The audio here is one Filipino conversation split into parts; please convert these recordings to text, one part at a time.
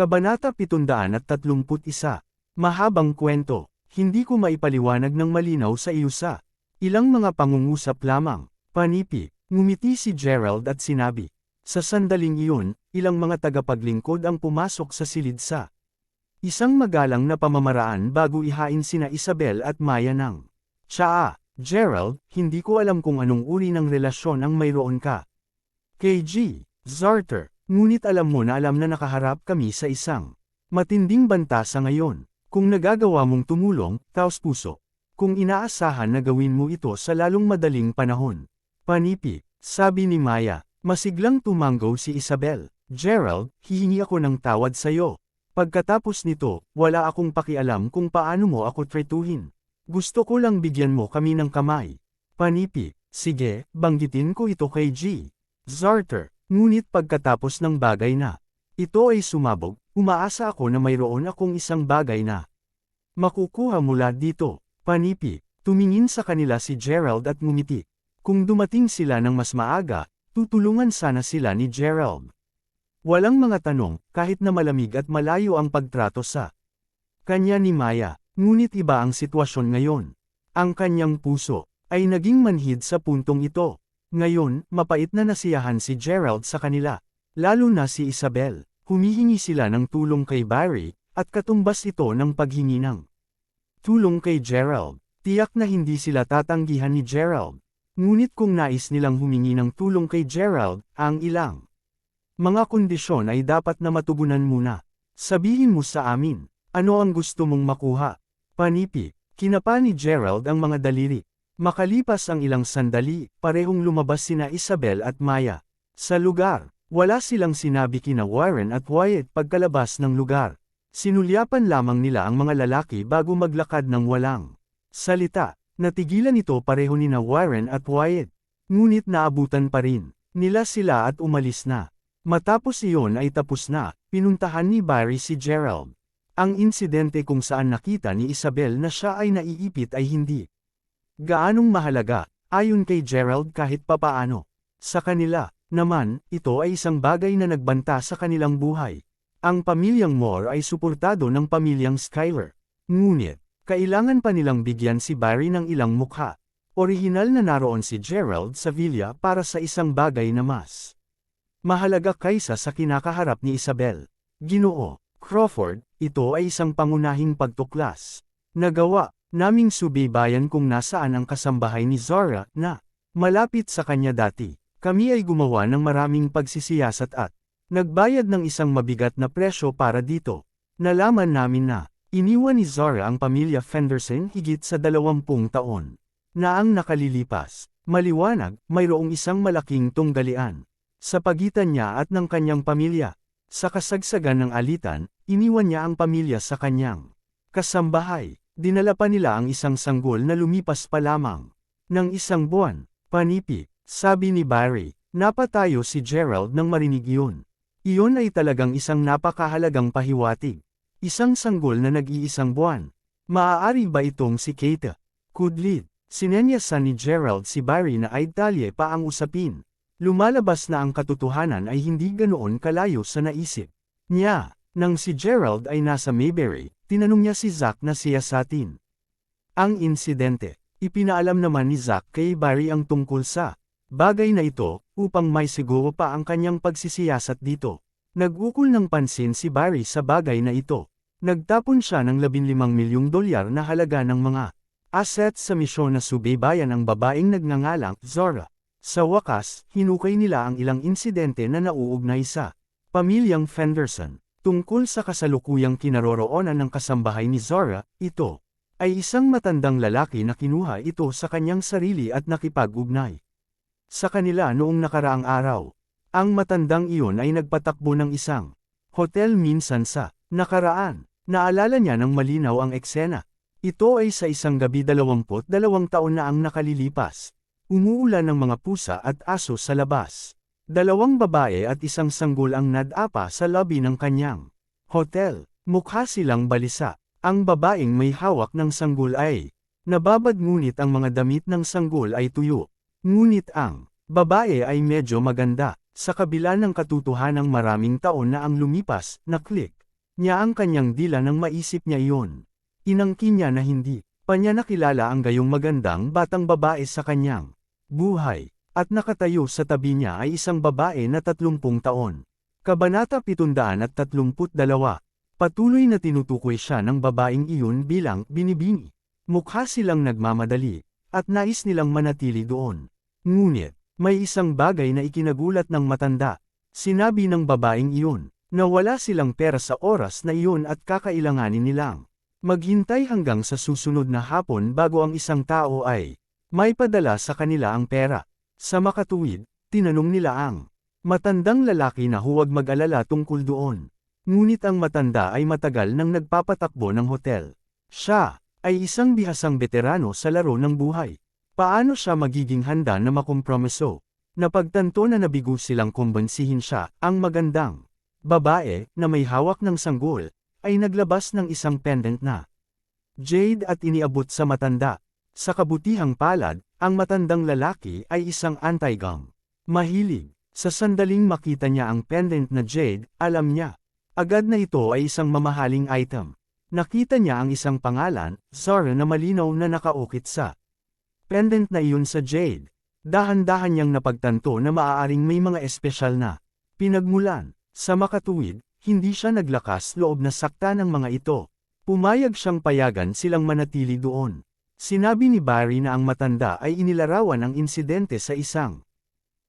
Kabanata 731. Mahabang kwento. Hindi ko maipaliwanag ng malinaw sa iyo sa ilang mga pangungusap lamang. Panipi, ngumiti si Gerald at sinabi. Sa sandaling iyon, ilang mga tagapaglingkod ang pumasok sa silid sa isang magalang na pamamaraan bago ihain sina Isabel at Maya ng tsaa. Gerald, hindi ko alam kung anong uri ng relasyon ang mayroon ka kay G. Zarter. Ngunit alam mo na nakaharap kami sa isang matinding banta sa ngayon. Kung nagagawa mong tumulong, taos puso. Kung inaasahan na gawin mo ito sa lalong madaling panahon. Panipi, sabi ni Maya. Masiglang tumanggaw si Isabel. Gerald, hihingi ako ng tawad sa'yo. Pagkatapos nito, wala akong pakialam kung paano mo ako tretuhin. Gusto ko lang bigyan mo kami ng kamay. Panipi, sige, banggitin ko ito kay G. Zarter. Ngunit pagkatapos ng bagay na ito ay sumabog, umaasa ako na mayroon akong isang bagay na makukuha mula dito. Panipi, tumingin sa kanila si Gerald at ngumiti. Kung dumating sila ng mas maaga, tutulungan sana sila ni Gerald. Walang mga tanong, kahit na malamig at malayo ang pagtrato sa kanya ni Maya, ngunit iba ang sitwasyon ngayon. Ang kanyang puso ay naging manhid sa puntong ito. Ngayon, mapait na nasiyahan si Gerald sa kanila. Lalo na si Isabel. Humihingi sila ng tulong kay Barry, at katumbas ito ng paghingi ng tulong kay Gerald. Tiyak na hindi sila tatanggihan ni Gerald. Ngunit kung nais nilang humingi ng tulong kay Gerald, ang ilang mga kondisyon ay dapat na matugunan muna. Sabihin mo sa amin, ano ang gusto mong makuha? Panipi, kinapa ni Gerald ang mga daliri. Makalipas ang ilang sandali, parehong lumabas sina Isabel at Maya. Sa lugar, wala silang sinabi kina Warren at Wyatt pagkalabas ng lugar. Sinulyapan lamang nila ang mga lalaki bago maglakad ng walang salita. Natigilan ito pareho nina Warren at Wyatt. Ngunit naabutan pa rin nila sila at umalis na. Matapos iyon ay tapos na, pinuntahan ni Barry si Gerald. Ang insidente kung saan nakita ni Isabel na siya ay naiipit ay hindi gaanong mahalaga, ayon kay Gerald kahit papaano. Sa kanila, naman, ito ay isang bagay na nagbanta sa kanilang buhay. Ang pamilyang Moore ay suportado ng pamilyang Schuyler. Ngunit, kailangan pa nilang bigyan si Barry ng ilang mukha. Orihinal na naroon si Gerald sa villa para sa isang bagay na mas mahalaga kaysa sa kinakaharap ni Isabel. Ginoo Crawford, ito ay isang pangunahing pagtuklas. Nagawa naming subaybayan kung nasaan ang kasambahay ni Zara na malapit sa kanya dati. Kami ay gumawa ng maraming pagsisiyasat at nagbayad ng isang mabigat na presyo para dito. Nalaman namin na iniwan ni Zara ang pamilya Fenderson higit sa 20 taon na ang nakalilipas. Maliwanag, mayroong isang malaking tunggalian sa pagitan niya at ng kanyang pamilya. Sa kasagsagan ng alitan, iniwan niya ang pamilya sa kanyang kasambahay. Dinala pa nila ang isang sanggol na lumipas pa lamang ng isang buwan. Panipi, sabi ni Barry. Napatayo si Gerald nang marinig iyon. Iyon ay talagang isang napakahalagang pahiwatig. Isang sanggol na nag-iisang buwan. Maaari ba itong si Kate? Kudlit. Sinenyasan ni Gerald si Barry na ay talye pa ang usapin. Lumalabas na ang katotohanan ay hindi ganoon kalayo sa naisip niya. Nang si Gerald ay nasa Mayberry, tinanong niya si Zack na siyasatin ang insidente. Ipinaalam naman ni Zack kay Barry ang tungkol sa bagay na ito, upang may siguro pa ang kanyang pagsisiyasat dito. Nag-ukol ng pansin si Barry sa bagay na ito. Nagtapon siya ng $15 milyong na halaga ng mga assets sa misyon na subaybayan ang babaeng nagngangalang Zora. Sa wakas, hinukay nila ang ilang insidente na nauugnay sa pamilyang Fenderson. Tungkol sa kasalukuyang kinaroroonan ng kasambahay ni Zora, ito ay isang matandang lalaki na kinuha ito sa kanyang sarili at nakipag-ugnay sa kanila noong nakaraang araw. Ang matandang iyon ay nagpatakbo ng isang hotel minsan sa nakaraan. Naalala niya ng malinaw ang eksena. Ito ay sa isang gabi 22 taon na ang nakalilipas. Umuulan ng mga pusa at aso sa labas. 2 babae at isang sanggol ang nadapa sa lobby ng kanyang hotel. Mukha silang balisa. Ang babaeng may hawak ng sanggol ay nababad ngunit ang mga damit ng sanggol ay tuyo. Ngunit ang babae ay medyo maganda. Sa kabila ng katotohanang maraming taon na ang lumipas, na-click niya ang kanyang dila nang maisip niya iyon. Inangkin niya na hindi pa niya nakilala ang gayong magandang batang babae sa kanyang buhay, at nakatayo sa tabi niya ay isang babae na 30 taon. Kabanata 732. Patuloy na tinutukoy siya ng babaeng iyon bilang binibini. Mukha silang nagmamadali, at nais nilang manatili doon. Ngunit, may isang bagay na ikinagulat ng matanda. Sinabi ng babaeng iyon, na wala silang pera sa oras na iyon at kakailanganin nilang maghintay hanggang sa susunod na hapon bago ang isang tao ay may padala sa kanila ang pera. Sa makatuwid, tinanong nila ang matandang lalaki na huwag mag-alala tungkol doon. Ngunit ang matanda ay matagal nang nagpapatakbo ng hotel. Siya ay isang bihasang veterano sa laro ng buhay. Paano siya magiging handa na makompromiso? Napagtanto na nabigo silang kumbansihin siya, ang magandang babae, na may hawak ng sanggol, ay naglabas ng isang pendant na jade at iniabot sa matanda. Sa kabutihang palad, ang matandang lalaki ay isang anti-gang mahilig. Sa sandaling makita niya ang pendant na jade, alam niya agad na ito ay isang mamahaling item. Nakita niya ang isang pangalan, Zara, na malinaw na nakaukit sa pendant na iyon sa jade. Dahan-dahan niyang napagtanto na maaaring may mga espesyal na pinagmulan. Sa makatuwid, hindi siya naglakas loob na sakta ng mga ito. Pumayag siyang payagan silang manatili doon. Sinabi ni Barry na ang matanda ay inilarawan ang insidente sa isang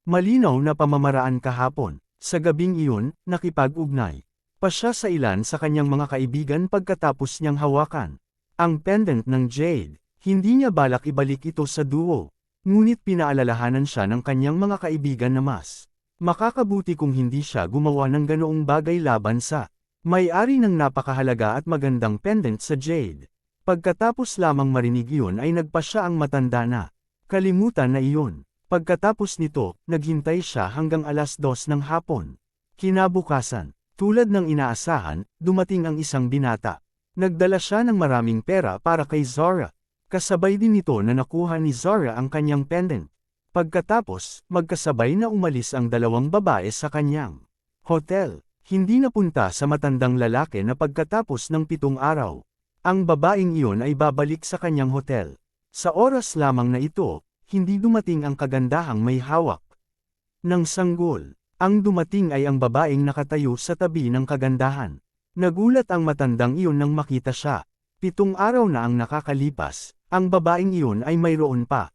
malinaw na pamamaraan kahapon. Sa gabing iyon, nakipag-ugnay pa siya sa ilan sa kanyang mga kaibigan pagkatapos niyang hawakan ang pendant ng jade. Hindi niya balak ibalik ito sa duo. Ngunit pinaalalahanan siya ng kanyang mga kaibigan na mas makakabuti kung hindi siya gumawa ng ganoong bagay laban sa may-ari ng napakahalaga at magandang pendant sa jade. Pagkatapos lamang marinig iyon ay nagpa siya ang matanda na kalimutan na iyon. Pagkatapos nito, naghintay siya hanggang 2:00 ng hapon. Kinabukasan, tulad ng inaasahan, dumating ang isang binata. Nagdala siya ng maraming pera para kay Zara. Kasabay din nito na nakuha ni Zara ang kanyang pendant. Pagkatapos, magkasabay na umalis ang dalawang babae sa kanyang hotel. Hindi napunta sa matandang lalaki na pagkatapos ng 7 araw, ang babaeng iyon ay babalik sa kanyang hotel. Sa oras lamang na ito, hindi dumating ang kagandahang may hawak ng sanggol. Ang dumating ay ang babaeng nakatayo sa tabi ng kagandahan. Nagulat ang matandang iyon nang makita siya. 7 araw na ang nakakalipas, ang babaeng iyon ay mayroon pa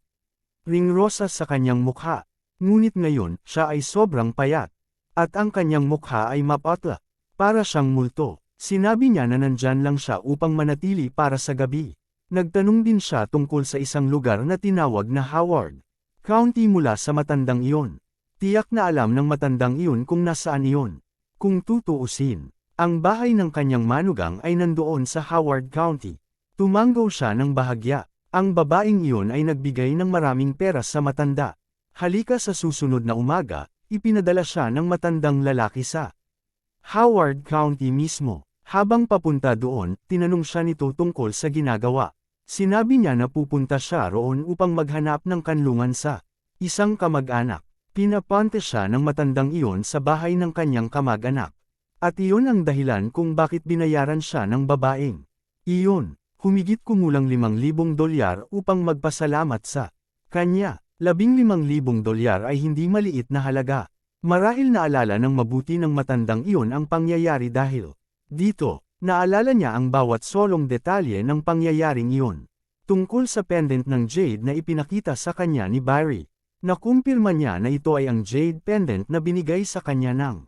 ring rosas sa kanyang mukha. Ngunit ngayon, siya ay sobrang payat. At ang kanyang mukha ay mapatla. Para siyang multo. Sinabi niya na nandyan lang siya upang manatili para sa gabi. Nagtanong din siya tungkol sa isang lugar na tinawag na Howard County mula sa matandang iyon. Tiyak na alam ng matandang iyon kung nasaan iyon. Kung tutuusin, ang bahay ng kanyang manugang ay nandoon sa Howard County. Tumanggaw siya ng bahagya. Ang babaeng iyon ay nagbigay ng maraming pera sa matanda. Halika sa susunod na umaga, ipinadala siya ng matandang lalaki sa Howard County mismo. Habang papunta doon, tinanong siya nito tungkol sa ginagawa. Sinabi niya na pupunta siya roon upang maghanap ng kanlungan sa isang kamag-anak. Pinapunta siya ng matandang iyon sa bahay ng kanyang kamag-anak. At iyon ang dahilan kung bakit binayaran siya ng babaeng iyon. Humigit kumulang $5,000 upang magpasalamat sa kanya. $15,000 ay hindi maliit na halaga. Marahil naalala ng mabuti ng matandang iyon ang pangyayari dahil dito, naalala niya ang bawat solong detalye ng pangyayaring iyon. Tungkol sa pendant ng jade na ipinakita sa kanya ni Barry. Nakumpirma niya na ito ay ang jade pendant na binigay sa kanya ng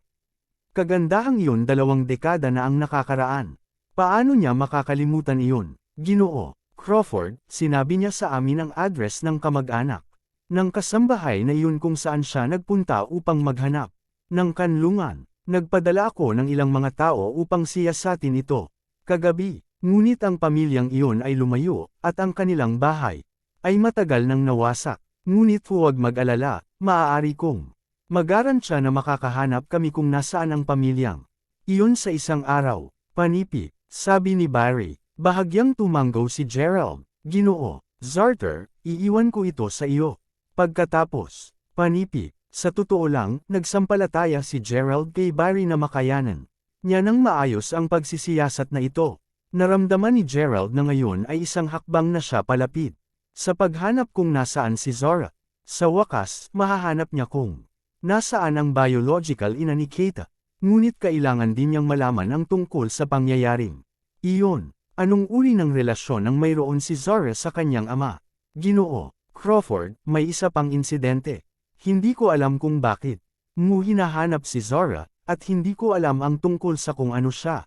kagandahang iyon 2 dekada na ang nakakaraan. Paano niya makakalimutan iyon? Ginoo Crawford, sinabi niya sa amin ang address ng kamag-anak ng kasambahay na iyon kung saan siya nagpunta upang maghanap ng kanlungan. Nagpadala ako ng ilang mga tao upang siyasatin ito kagabi. Ngunit ang pamilyang iyon ay lumayo, at ang kanilang bahay ay matagal nang nawasak. Ngunit huwag mag-alala, maaari kong mag-arantya na makakahanap kami kung nasaan ang pamilyang iyon sa isang araw. Panipi, sabi ni Barry. Bahagyang tumanggaw si Gerald. Ginoo Zarter, iiwan ko ito sa iyo. Pagkatapos, panipi, sa totoo lang, nagsampalataya si Gerald kay Barry na makayanan niya nang maayos ang pagsisiyasat na ito. Naramdaman ni Gerald na ngayon ay isang hakbang na siya palapit. Sa paghanap kung nasaan si Zora, sa wakas, mahahanap niya kung nasaan ang biological ina ni Keita. Ngunit kailangan din niyang malaman ang tungkol sa pangyayaring iyon. Anong uri ng relasyon ang mayroon si Zora sa kanyang ama? Ginoo Crawford, may isa pang insidente. Hindi ko alam kung bakit mo hinahanap si Zora, at hindi ko alam ang tungkol sa kung ano siya.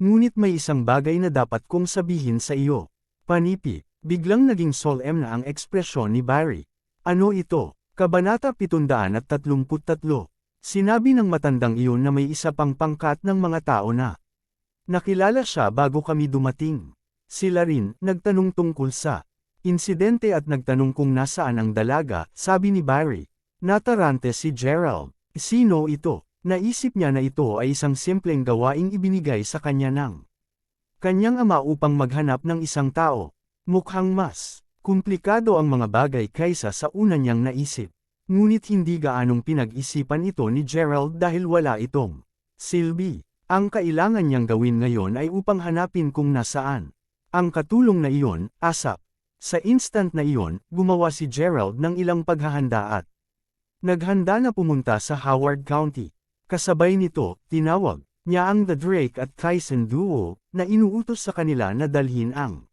Ngunit may isang bagay na dapat kong sabihin sa iyo. Panipi, biglang naging solemn na ang ekspresyon ni Barry. Ano ito? Kabanata 733. Sinabi ng matandang iyon na may isa pang pangkat ng mga tao na nakilala siya bago kami dumating. Sila rin, nagtanong tungkol sa insidente at nagtanong kung nasaan ang dalaga, sabi ni Barry. Natarante si Gerald. Sino ito? Naisip niya na ito ay isang simpleng gawaing ibinigay sa kanya ng kanyang ama upang maghanap ng isang tao. Mukhang mas komplikado ang mga bagay kaysa sa una niyang naisip. Ngunit hindi gaanong pinag-isipan ito ni Gerald dahil wala itong silbi. Ang kailangan niyang gawin ngayon ay upang hanapin kung nasaan ang katulong na iyon, ASAP. Sa instant na iyon, gumawa si Gerald ng ilang paghahanda at naghanda na pumunta sa Howard County. Kasabay nito, tinawag niya ang The Drake at Tyson duo na inuutos sa kanila na dalhin ang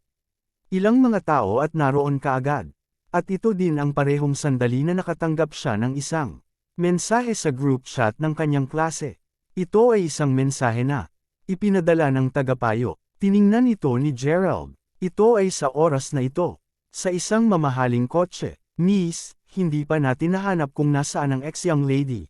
ilang mga tao at naroon kaagad. At ito din ang parehong sandali na nakatanggap siya ng isang mensahe sa group chat ng kanyang klase. Ito ay isang mensahe na ipinadala ng tagapayo. Tiningnan ito ni Gerald. Ito ay sa oras na ito. Sa isang mamahaling kotse. Miss, hindi pa natin nahanap kung nasaan ang ex-young lady.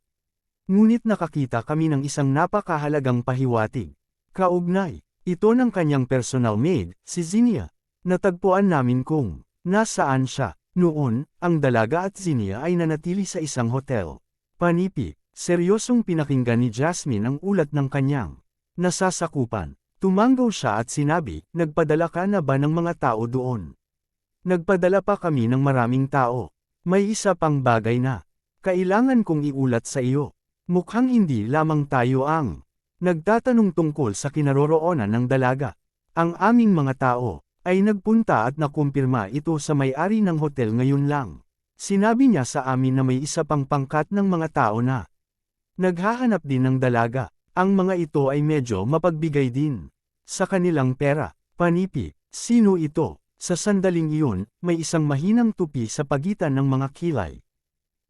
Ngunit nakakita kami ng isang napakahalagang pahiwatig. Kaugnay, ito ng kanyang personal maid, si Zinnia. Natagpuan namin kung nasaan siya. Noon, ang dalaga at Zinnia ay nanatili sa isang hotel. Panipi, seryosong pinakinggan ni Jasmine ang ulat ng kanyang nasasakupan. Tumanggaw siya at sinabi, nagpadala ka na ba ng mga tao doon? Nagpadala pa kami ng maraming tao. May isa pang bagay na kailangan kong iulat sa iyo. Mukhang hindi lamang tayo ang nagtatanong tungkol sa kinaroroonan ng dalaga. Ang aming mga tao ay nagpunta at nakumpirma ito sa may-ari ng hotel ngayon lang. Sinabi niya sa amin na may isa pang pangkat ng mga tao na naghahanap din ng dalaga. Ang mga ito ay medyo mapagbigay din sa kanilang pera. Panipi, sino ito? Sa sandaling iyon, may isang mahinang tupi sa pagitan ng mga kilay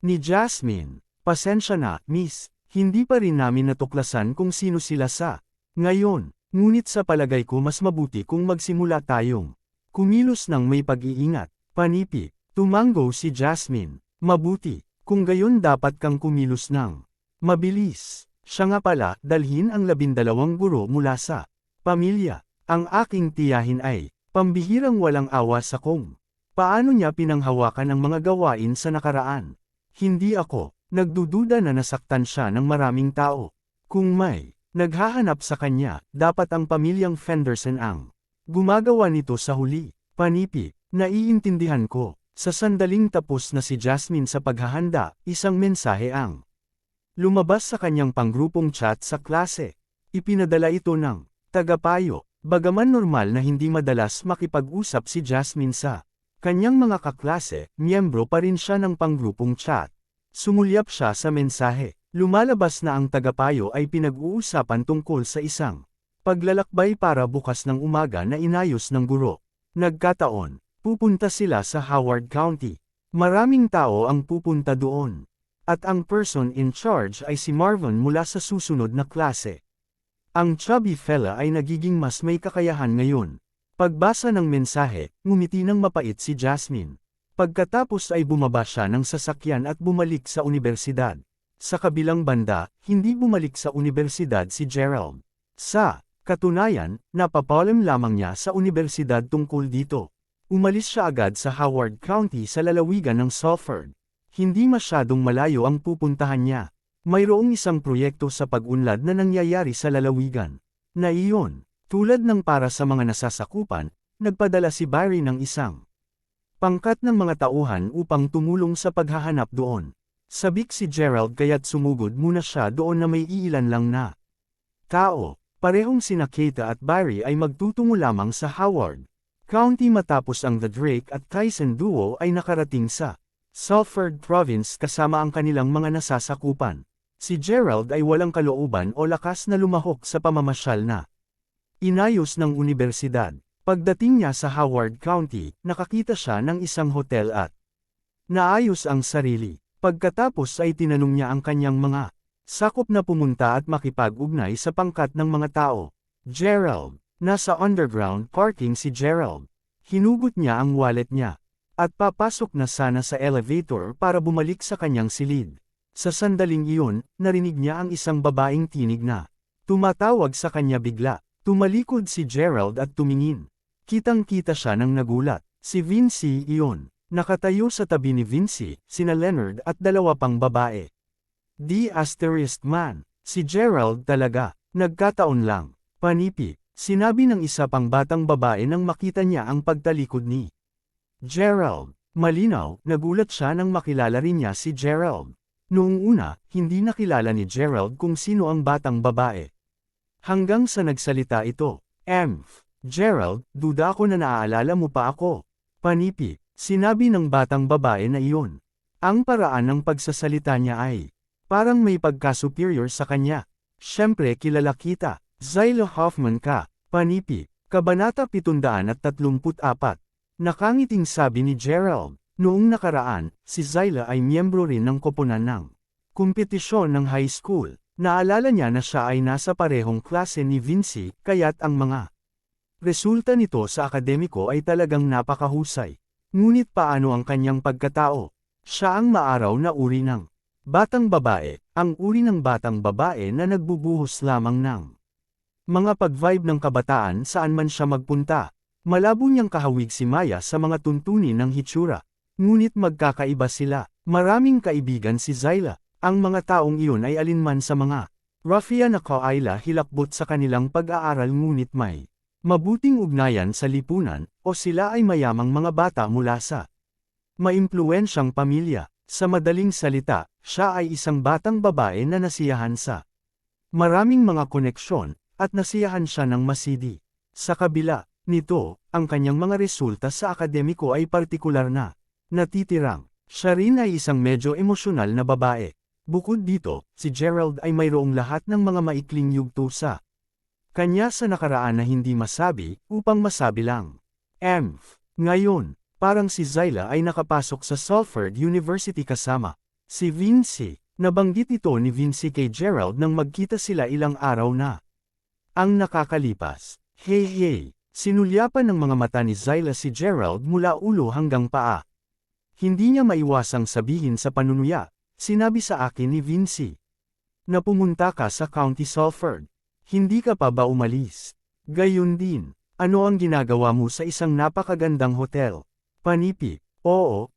ni Jasmine. Pasensya na, miss, hindi pa rin namin natuklasan kung sino sila sa ngayon. Ngunit sa palagay ko mas mabuti kung magsimula tayong kumilos ng may pag-iingat. Panipi, tumanggo si Jasmine. Mabuti, kung gayon dapat kang kumilos ng mabilis. Siya nga pala, dalhin ang 12 guro mula sa pamilya. Ang aking tiyahin ay pambihirang walang awa sa kung paano niya pinanghawakan ang mga gawain sa nakaraan. Hindi ako nagdududa na nasaktan siya ng maraming tao. Kung may naghahanap sa kanya, dapat ang pamilyang Fenderson ang gumagawa nito sa huli. Panipi, naiintindihan ko. Sa sandaling tapos na si Jasmine sa paghahanda, isang mensahe ang lumabas sa kanyang panggrupong chat sa klase. Ipinadala ito ng tagapayo. Bagaman normal na hindi madalas makipag-usap si Jasmine sa kanyang mga kaklase, miyembro pa rin siya ng panggrupong chat. Sumulyap siya sa mensahe. Lumalabas na ang tagapayo ay pinag-uusapan tungkol sa isang paglalakbay para bukas ng umaga na inayos ng guro. Nagkataon, pupunta sila sa Howard County. Maraming tao ang pupunta doon. At ang person in charge ay si Marvin mula sa susunod na klase. Ang chubby fella ay nagiging mas may kakayahan ngayon. Pagbasa ng mensahe, ngumiti ng mapait si Jasmine. Pagkatapos ay bumaba siya ng sasakyan at bumalik sa unibersidad. Sa kabilang banda, hindi bumalik sa unibersidad si Gerald. Sa katunayan, napapalam lamang niya sa unibersidad tungkol dito. Umalis siya agad sa Howard County sa lalawigan ng Salford. Hindi masyadong malayo ang pupuntahan niya. Mayroong isang proyekto sa pag-unlad na nangyayari sa lalawigan. Na iyon, tulad ng para sa mga nasasakupan, nagpadala si Barry ng isang pangkat ng mga tauhan upang tumulong sa paghahanap doon. Sabik si Gerald kaya't sumugod muna siya doon na may iilan lang na Tao, parehong sina Keita at Barry ay magtutungo lamang sa Howard County matapos ang The Drake at Tyson duo ay nakarating sa Salford Province kasama ang kanilang mga nasasakupan. Si Gerald ay walang kalooban o lakas na lumahok sa pamamasyal na inayos ng unibersidad. Pagdating niya sa Howard County, nakakita siya ng isang hotel at naayos ang sarili. Pagkatapos ay tinanong niya ang kanyang mga sakop na pumunta at makipag-ugnay sa pangkat ng mga tao. Gerald, nasa underground parking si Gerald. Hinugot niya ang wallet niya at papasok na sana sa elevator para bumalik sa kanyang silid. Sa sandaling iyon, narinig niya ang isang babaeng tinig na tumatawag sa kanya bigla. Tumalikod si Gerald at tumingin. Kitang-kita siya ng nagulat. Si Vincy iyon. Nakatayo sa tabi ni Vincy, sina Leonard at dalawa pang babae. The asterisk man. Si Gerald talaga. Nagkataon lang. Panipi. Sinabi ng isa pang batang babae nang makita niya ang pagtalikod ni Gerald. Malinaw, nagulat siya nang makilala rin niya si Gerald. Noong una, hindi nakilala ni Gerald kung sino ang batang babae. Hanggang sa nagsalita ito. Gerald, duda ako na naaalala mo pa ako. Panipi, sinabi ng batang babae na iyon. Ang paraan ng pagsasalita niya ay parang may pagka-superior sa kanya. Siyempre kilala kita. Zyla Hoffman ka. Panipi, Kabanata 734. Nakangiting sabi ni Gerald. Noong nakaraan, si Zyla ay miyembro rin ng koponan ng kompetisyon ng high school. Naalala niya na siya ay nasa parehong klase ni Vincy, kaya't ang mga resulta nito sa akademiko ay talagang napakahusay. Ngunit paano ang kanyang pagkatao? Siya ang maaraw na uri ng batang babae, ang uri ng batang babae na nagbubuhos lamang ng mga pag-vibe ng kabataan saan man siya magpunta. Malabo niyang kahawig si Maya sa mga tuntunin ng hitsura. Ngunit magkakaiba sila. Maraming kaibigan si Zyla. Ang mga taong iyon ay alinman sa mga ruffian na kaayla hilakbot sa kanilang pag-aaral ngunit may mabuting ugnayan sa lipunan, o sila ay mayamang mga bata mula sa maimpluwensyang pamilya. Sa madaling salita, siya ay isang batang babae na nasiyahan sa maraming mga koneksyon, at nasiyahan siya ng masidi. Sa kabila nito, ang kanyang mga resulta sa akademiko ay partikular na natitirang. Siya rin ay isang medyo emosyonal na babae. Bukod dito, si Gerald ay mayroong lahat ng mga maikling yugto sa kanya sa nakaraan na hindi masabi, upang masabi lang. Ngayon, parang si Zyla ay nakapasok sa Salford University kasama si Vincy. Nabanggit ito ni Vincy kay Gerald nang magkita sila ilang araw na ang nakakalipas. Hey, sinulyapan ng mga mata ni Zyla si Gerald mula ulo hanggang paa. Hindi niya maiwasang sabihin sa panunuya. Sinabi sa akin ni Vincy na pumunta ka sa County Salford. Hindi ka pa ba umalis? Gayun din, ano ang ginagawa mo sa isang napakagandang hotel? Panipi, oo,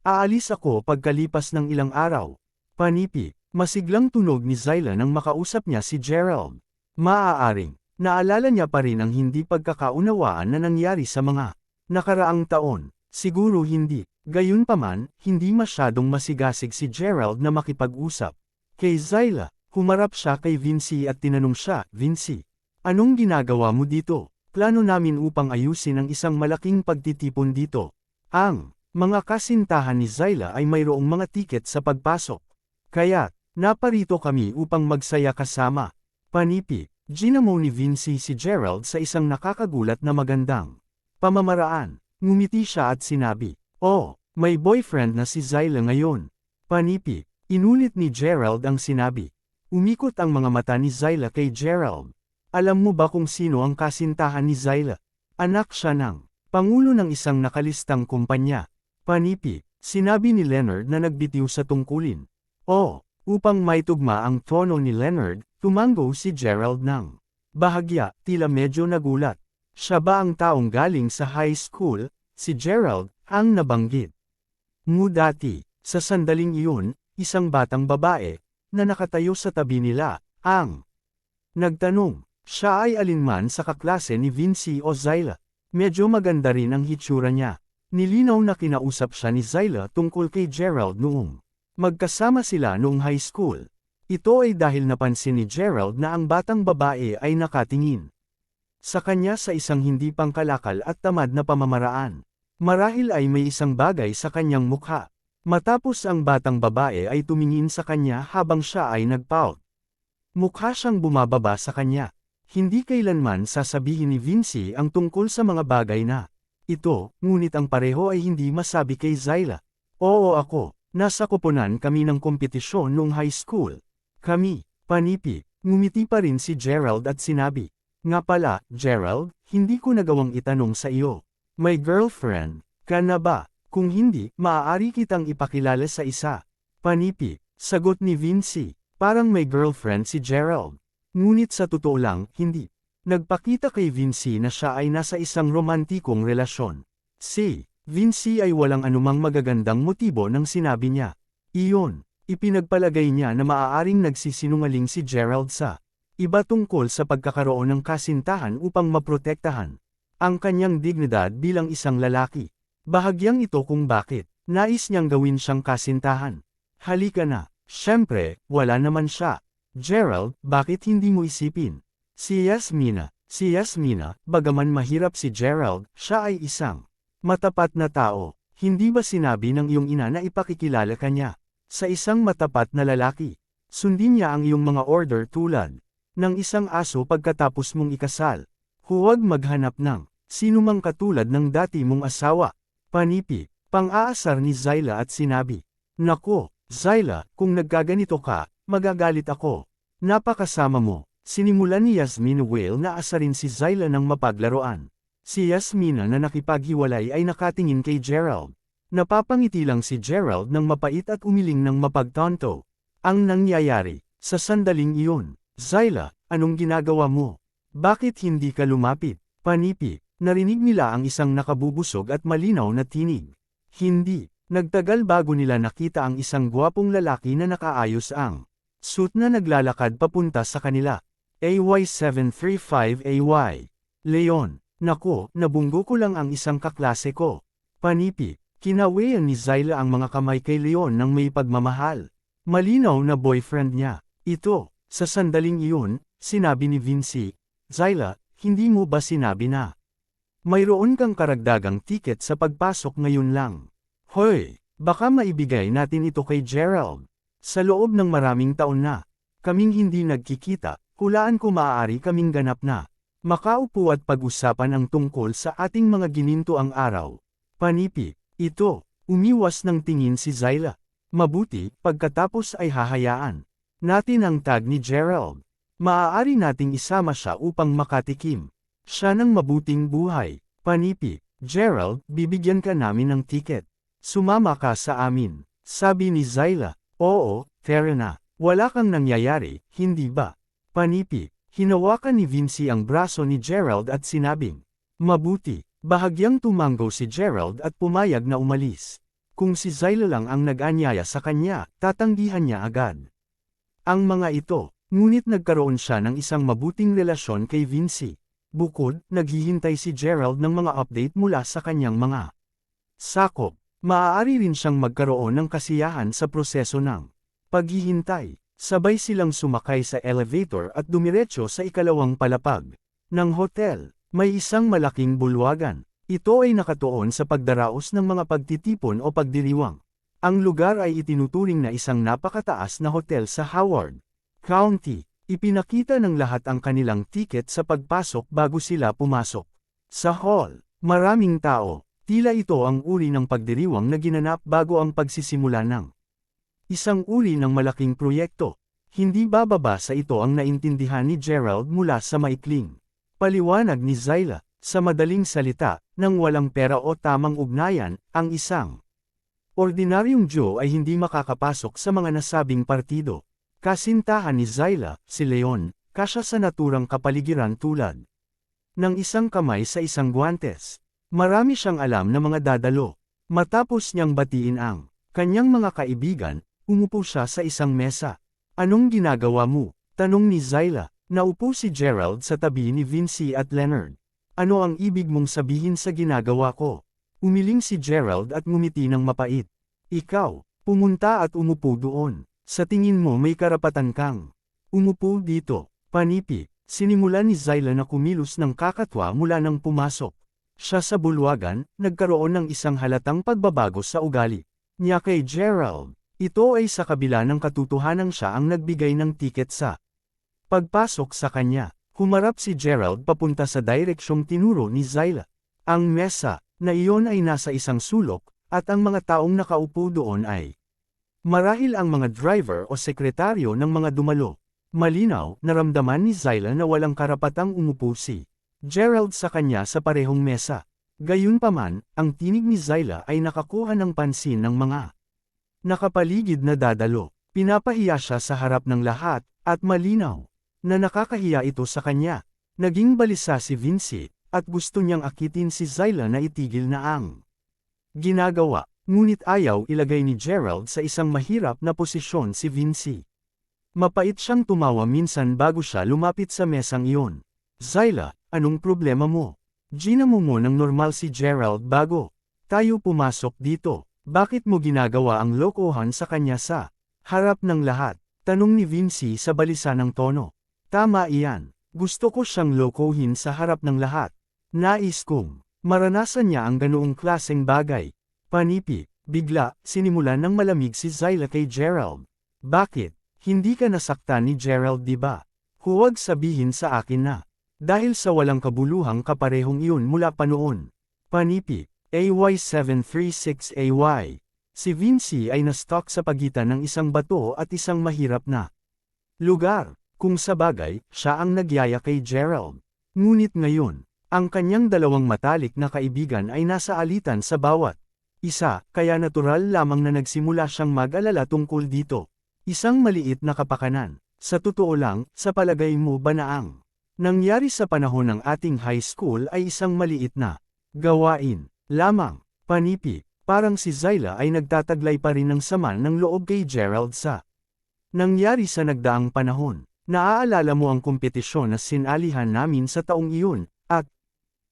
aalis ako pagkalipas ng ilang araw. Panipi, masiglang tunog ni Zyla nang makausap niya si Gerald. Maaaring, naalala niya pa rin ang hindi pagkakaunawaan na nangyari sa mga nakaraang taon. Siguro hindi. Gayunpaman, hindi masyadong masigasig si Gerald na makipag-usap kay Zyla. Humarap siya kay Vincy at tinanong siya, Vincy, anong ginagawa mo dito? Plano namin upang ayusin ang isang malaking pagtitipon dito. Ang mga kasintahan ni Zyla ay mayroong mga tiket sa pagpasok. Kaya't, naparito kami upang magsaya kasama. Panipi, ginamo ni Vincy si Gerald sa isang nakakagulat na magandang pamamaraan. Ngumiti siya at sinabi, oh, may boyfriend na si Zyla ngayon. Panipi, inulit ni Gerald ang sinabi. Umikot ang mga mata ni Zyla kay Gerald. Alam mo ba kung sino ang kasintahan ni Zyla? Anak siya ng pangulo ng isang nakalistang kumpanya. Panipi, sinabi ni Leonard na nagbitiw sa tungkulin. Oh, upang maitugma ang tono ni Leonard, tumango si Gerald ng bahagya, tila medyo nagulat. Siya ba ang taong galing sa high school? Si Gerald, ang nabanggit mo dati. Sa sandaling iyon, isang batang babae, na nakatayo sa tabi nila, ang nagtanong. Siya ay alinman sa kaklase ni Vincy o Zyla. Medyo maganda rin ang hitsura niya. Nilinaw na kinausap siya ni Zyla tungkol kay Gerald noong magkasama sila noong high school. Ito ay dahil napansin ni Gerald na ang batang babae ay nakatingin sa kanya sa isang hindi pangkalakal at tamad na pamamaraan. Marahil ay may isang bagay sa kanyang mukha. Matapos ang batang babae ay tumingin sa kanya habang siya ay nagpout. Mukha siyang bumababa sa kanya. Hindi kailanman sasabihin ni Vinci ang tungkol sa mga bagay na ito, ngunit ang pareho ay hindi masabi kay Zyla. Oo ako, nasa koponan kami ng kompetisyon noong high school. Kami, panipi, ngumiti pa rin si Gerald at sinabi, nga pala, Gerald, hindi ko nagawang itanong sa iyo. May girlfriend ka na ba? Kung hindi, maaari kitang ipakilala sa isa. Panipi, sagot ni Vinci, parang may girlfriend si Gerald. Ngunit sa totoo lang, hindi. Nagpakita kay Vinci na siya ay nasa isang romantikong relasyon. Si Vinci ay walang anumang magagandang motibo ng sinabi niya. Iyon, ipinagpalagay niya na maaaring nagsisinungaling si Gerald sa iba tungkol sa pagkakaroon ng kasintahan upang maprotektahan ang kanyang dignidad bilang isang lalaki. Bahagyang ito kung bakit nais niyang gawin siyang kasintahan. Halika na. Siyempre, wala naman siya. Gerald, bakit hindi mo isipin? Si Yasmina, bagaman mahirap si Gerald, siya ay isang matapat na tao. Hindi ba sinabi ng iyong ina na ipakikilala ka niya sa isang matapat na lalaki? Sundin niya ang iyong mga order tulad ng isang aso pagkatapos mong ikasal. Huwag maghanap ng sinumang katulad ng dati mong asawa. Panipi, pang-aasar ni Zyla at sinabi, Nako, Zyla, kung nagkaganito ka, magagalit ako. Napakasama mo. Sinimulan ni Yasmin Whale na asarin si Zyla ng mapaglaruan. Si Yasmina na nakipaghiwalay ay nakatingin kay Gerald. Napapangiti lang si Gerald ng mapait at umiling ng mapagtonto. Ang nangyayari, sa sandaling iyon, Zyla, anong ginagawa mo? Bakit hindi ka lumapit? Panipi, narinig nila ang isang nakabubusog at malinaw na tinig. Hindi, nagtagal bago nila nakita ang isang gwapong lalaki na nakaayos ang suit na naglalakad papunta sa kanila. AY735AY. Leon, nako, nabunggo ko lang ang isang kaklase ko. Panipi, kinawayan ni Zyla ang mga kamay kay Leon ng may pagmamahal. Malinaw na boyfriend niya. Ito, sa sandaling iyon, sinabi ni Vinci, Zyla, hindi mo ba sinabi na mayroon kang karagdagang tiket sa pagpasok ngayon lang? Hoy, baka maibigay natin ito kay Gerald. Sa loob ng maraming taon na kaming hindi nagkikita, hulaan ko maaari kaming ganap na makaupo at pag-usapan ang tungkol sa ating mga gininto ang araw. Panipi, ito, umiwas ng tingin si Zyla. Mabuti, pagkatapos ay hahayaan natin ang tag ni Gerald. Maaari nating isama siya upang makatikim siya ng mabuting buhay. Panipi, Gerald, bibigyan ka namin ng tiket. Sumama ka sa amin. Sabi ni Zyla. Oo, fair na. Wala kang nangyayari, hindi ba? Panipi, hinawakan ni Vinci ang braso ni Gerald at sinabing, mabuti. Bahagyang tumanggo si Gerald at pumayag na umalis. Kung si Zyla lang ang nag-anyaya sa kanya, tatanggihan niya agad ang mga ito. Ngunit nagkaroon siya ng isang mabuting relasyon kay Vinci. Bukod, naghihintay si Gerald ng mga update mula sa kanyang mga sakop. Maaari rin siyang magkaroon ng kasiyahan sa proseso ng paghihintay. Sabay silang sumakay sa elevator at dumiretso sa ikalawang palapag ng hotel. May isang malaking bulwagan. Ito ay nakatuon sa pagdaraos ng mga pagtitipon o pagdiriwang. Ang lugar ay itinuturing na isang napakataas na hotel sa Howard County. Ipinakita ng lahat ang kanilang tiket sa pagpasok bago sila pumasok sa hall. Maraming tao. Tila ito ang uri ng pagdiriwang na ginanap bago ang pagsisimula ng isang uri ng malaking proyekto. Hindi bababa sa ito ang naintindihan ni Gerald mula sa maikling paliwanag ni Zyla. Sa madaling salita, nang walang pera o tamang ugnayan, ang isang ordinaryong Joe ay hindi makakapasok sa mga nasabing partido. Kasintahan ni Zyla, si Leon, kasya sa naturang kapaligiran tulad ng isang kamay sa isang guwantes. Marami siyang alam na mga dadalo. Matapos niyang batiin ang kanyang mga kaibigan, umupo siya sa isang mesa. Anong ginagawa mo? Tanong ni Zyla. Naupo si Gerald sa tabi ni Vinci at Leonard. Ano ang ibig mong sabihin sa ginagawa ko? Umiling si Gerald at ngumiti ng mapait. Ikaw, pumunta at umupo doon. Sa tingin mo may karapatan kang umupo dito. Panipi, sinimula ni Zyla na kumilos ng kakatwa mula nang pumasok siya sa bulwagan, nagkaroon ng isang halatang pagbabago sa ugali niya kay Gerald. Ito ay sa kabila ng katotohanang siya ang nagbigay ng tiket sa pagpasok sa kanya. Humarap si Gerald papunta sa direksyong tinuro ni Zyla. Ang mesa na iyon ay nasa isang sulok, at ang mga taong nakaupo doon ay marahil ang mga driver o sekretaryo ng mga dumalo. Malinaw, naramdaman ni Zyla na walang karapatang umupo si Gerald sa kanya sa parehong mesa. Gayunpaman, ang tinig ni Zyla ay nakakuha ng pansin ng mga nakapaligid na dadalo. Pinapahiya siya sa harap ng lahat, at malinaw na nakakahiya ito sa kanya. Naging balisa si Vinci, at gusto niyang akitin si Zyla na itigil na ang ginagawa. Ngunit ayaw ilagay ni Gerald sa isang mahirap na posisyon si Vinci. Mapait siyang tumawa minsan bago siya lumapit sa mesang iyon. Zyla, anong problema mo? Ginamo mo ng normal si Gerald bago tayo pumasok dito. Bakit mo ginagawa ang lokohan sa kanya sa harap ng lahat? Tanong ni Vinci sa balisa ng tono. Tama iyan. Gusto ko siyang lokohin sa harap ng lahat. Nais kong maranasan niya ang ganoong klaseng bagay. Panipi, bigla, sinimulan ng malamig si Zyla kay Gerald. Bakit? Hindi ka nasaktan ni Gerald di ba? Huwag sabihin sa akin na dahil sa walang kabuluhang kaparehong iyon mula pa noon. Panipi, AY736AY. Si Vinci ay na-stuck sa pagitan ng isang bato at isang mahirap na lugar. Kung sabagay, siya ang nagyaya kay Gerald. Ngunit ngayon, ang kanyang dalawang matalik na kaibigan ay nasa alitan sa bawat isa, kaya natural lamang na nagsimula siyang mag-alala tungkol dito. Isang maliit na kapakanan. Sa totoo lang, sa palagay mo ba na ang nangyari sa panahon ng ating high school ay isang maliit na gawain lamang? Panipi, parang si Zyla ay nagtataglay pa rin ng sama ng loob kay Gerald sa nangyari sa nagdaang panahon. Naaalala mo ang kompetisyon na sinalihan namin sa taong iyon, at